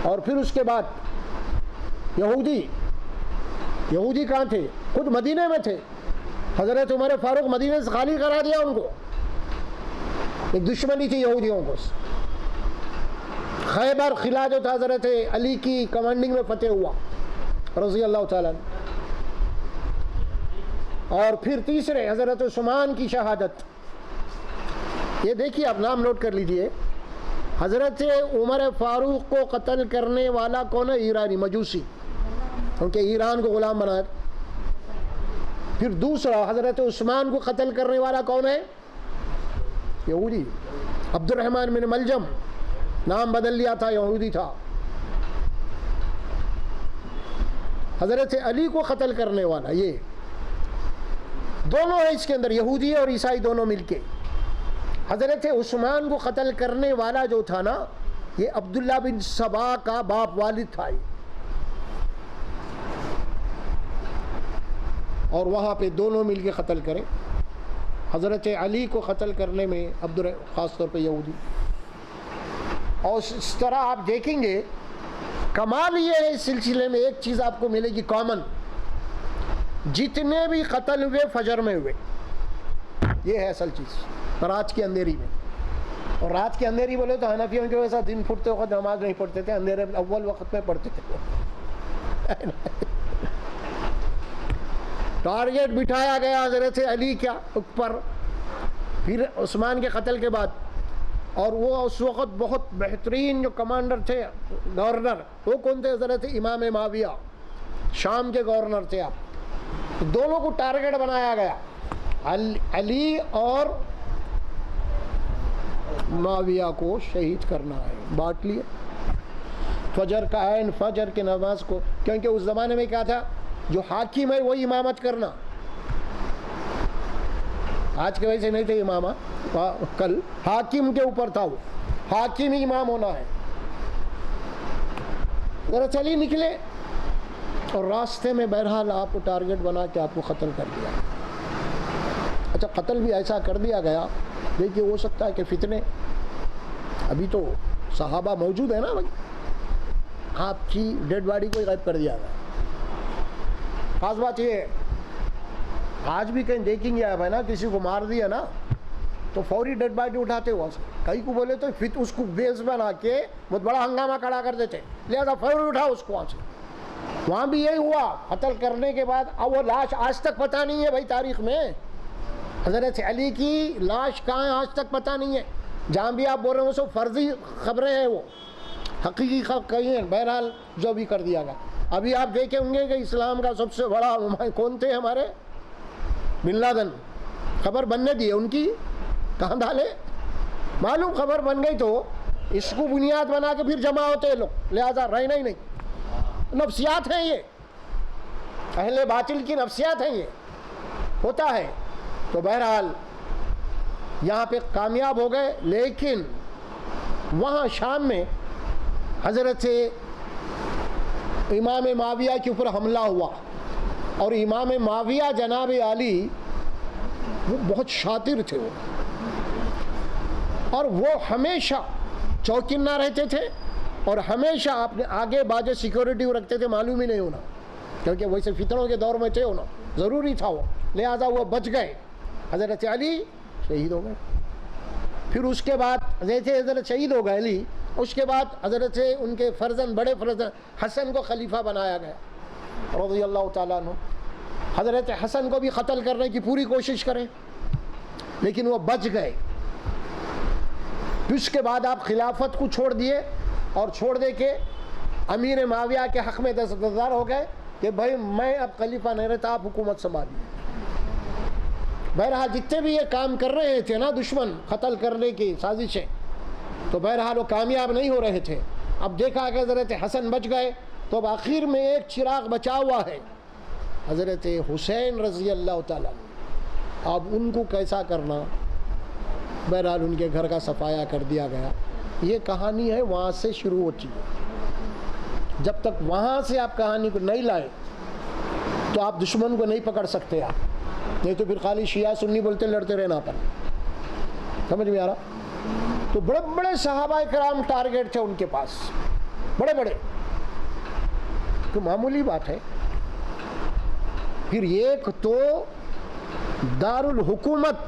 اور پھر اس کے بعد یہودی کہاں تھے؟ خود مدینے میں تھے، حضرت عمر فاروق مدینے سے خالی کرا دیا ان کو، ایک دشمنی تھی یہودیوں کو۔ خیبر قلعہ جو تھا حضرت علی کی کمانڈنگ میں فتح ہوا رضی اللہ تعالیٰ عنہ۔ اور پھر تیسرے حضرت عثمان کی شہادت۔ یہ دیکھیے، آپ نام نوٹ کر لیجئے، حضرت عمر فاروق کو قتل کرنے والا کون ہے؟ ایرانی مجوسی، کیونکہ ایران کو غلام بنایا۔ پھر دوسرا حضرت عثمان کو قتل کرنے والا کون ہے؟ یہودی، عبد الرحمن بن ملجم، نام بدل لیا تھا، یہودی تھا۔ حضرت علی کو قتل کرنے والا یہ دونوں ہیں اس کے اندر، یہودی اور عیسائی دونوں مل کے۔ حضرت عثمان کو قتل کرنے والا جو تھا نا، یہ عبداللہ بن سبا کا باپ والد تھا، اور وہاں پہ دونوں مل کے قتل کرے۔ حضرت علی کو قتل کرنے میں خاص طور پہ یہودی۔ اور اس طرح آپ دیکھیں گے، کمال یہ ہے اس سلسلے میں، ایک چیز آپ کو ملے گی کامن، جتنے بھی قتل ہوئے فجر میں ہوئے، یہ ہے اصل چیز، رات کی اندھیری میں۔ اور رات کی اندھیری بولے تو حنفیوں کے ویسا دن پھٹتے وقت نماز نہیں پڑھتے تھے، اندھیرے اول وقت میں پڑھتے تھے۔ ٹارگیٹ بٹھایا گیا حضرت علی کے اوپر پھر عثمان کے قتل کے بعد، اور وہ اس وقت بہت بہترین جو کمانڈر تھے، گورنر، وہ کون تھے؟ حضرت امام معاویہ، شام کے گورنر تھے آپ۔ دونوں کو ٹارگیٹ بنایا گیا، علی اور معاویہ کو شہید کرنا ہے، بانٹ لیے فجر کا عین فجر کی نماز کو، کیونکہ اس زمانے میں کیا تھا، جو حاکم ہے وہی امامت کرنا۔ آج کے ویسے نہیں تھے امامہ، کل حاکم کے اوپر تھا، وہ حاکم ہی امام ہونا ہے۔ ذرا چلی نکلے اور راستے میں بہرحال آپ کو ٹارگٹ بنا کے آپ کو قتل کر دیا۔ اچھا، قتل بھی ایسا کر دیا گیا، دیکھیے ہو سکتا ہے کہ فتنے، ابھی تو صحابہ موجود ہیں نا بھائی، آپ کی ڈیڈ باڈی کو غائب کر دیا گیا۔ خاص بات یہ ہے، آج بھی کہیں دیکھیں گے آپ ہے نا، کسی کو مار دیا نا تو فوری ڈیڈ باڈی اٹھاتے وہاں سے، کئی کو بولے تو اس کو بیس بنا کے بہت بڑا ہنگامہ کھڑا کر دیتے، لہذا فوری اٹھاؤ اس کو وہاں سے۔ وہاں بھی یہی ہوا، قتل کرنے کے بعد اب وہ لاش آج تک پتہ نہیں ہے بھائی، تاریخ میں حضرت علی کی لاش کہاں ہے آج تک پتہ نہیں ہے۔ جہاں بھی آپ بول رہے ہیں وہ سب فرضی خبریں ہیں، وہ حقیقی خبر کہیں ہیں۔ بہرحال جو بھی کر دیا گیا، ابھی آپ دیکھیں ہوں گے کہ اسلام کا سب سے بڑا کون تھے ہمارے؟ Bin Laden. خبر بننے دی ان کی، کہاں ڈالے معلوم، خبر بن گئی تو اس کو بنیاد بنا کے پھر جمع ہوتے ہیں لوگ، لہذا رہنا ہی نہیں۔ نفسیات ہیں یہ، اہل باطل کی نفسیات ہیں، یہ ہوتا ہے۔ تو بہرحال یہاں پہ کامیاب ہو گئے، لیکن وہاں شام میں حضرت امام معاویہ کے اوپر حملہ ہوا، اور امام معاویہ جناب علی وہ بہت شاطر تھے، اور وہ ہمیشہ چوکنا رہتے تھے، اور ہمیشہ اپنے آگے باجے سیکورٹی رکھتے تھے، معلوم ہی نہیں ہونا، کیونکہ ویسے فتنوں کے دور میں تھے ہونا، ضروری تھا وہ، لہذا وہ بچ گئے۔ حضرت علی شہید ہو گئے۔ پھر اس کے بعد حضرت شہید ہو گئے علی، اس کے بعد حضرت ان کے فرزند، بڑے فرزند حسن کو خلیفہ بنایا گیا رضی اللہ تعالیٰ عنہ۔ حضرت حسن کو بھی قتل کرنے کی پوری کوشش کرے، لیکن وہ بچ گئے۔ پھر اس کے بعد آپ خلافت کو چھوڑ دیے اور چھوڑ دے کے امیر معاویہ کے حق میں دستبردار ہو گئے کہ بھائی میں اب خلیفہ نہیں رہتا، آپ حکومت سنبھالیے۔ بہرحال جتنے بھی یہ کام کر رہے تھے نا دشمن، قتل کرنے کی سازشیں، تو بہرحال وہ کامیاب نہیں ہو رہے تھے۔ اب دیکھا کہ حضرت حسن بچ گئے، تو اب آخر میں ایک چراغ بچا ہوا ہے، حضرت حسین رضی اللہ تعالیٰ۔ اب ان کو کیسا کرنا؟ بہرحال ان کے گھر کا صفایا کر دیا گیا۔ یہ کہانی ہے وہاں سے شروع ہوتی ہے۔ جب تک وہاں سے آپ کہانی کو نہیں لائے تو آپ دشمن کو نہیں پکڑ سکتے، آپ نہیں تو پھر خالی شیعہ سنی بولتے لڑتے رہنا پر۔ سمجھ میں آ رہا؟ تو بڑے بڑے صحابہ کرام ٹارگیٹ تھے ان کے پاس، بڑے بڑے، تو معمولی بات ہے۔ پھر ایک تو دارالحکومت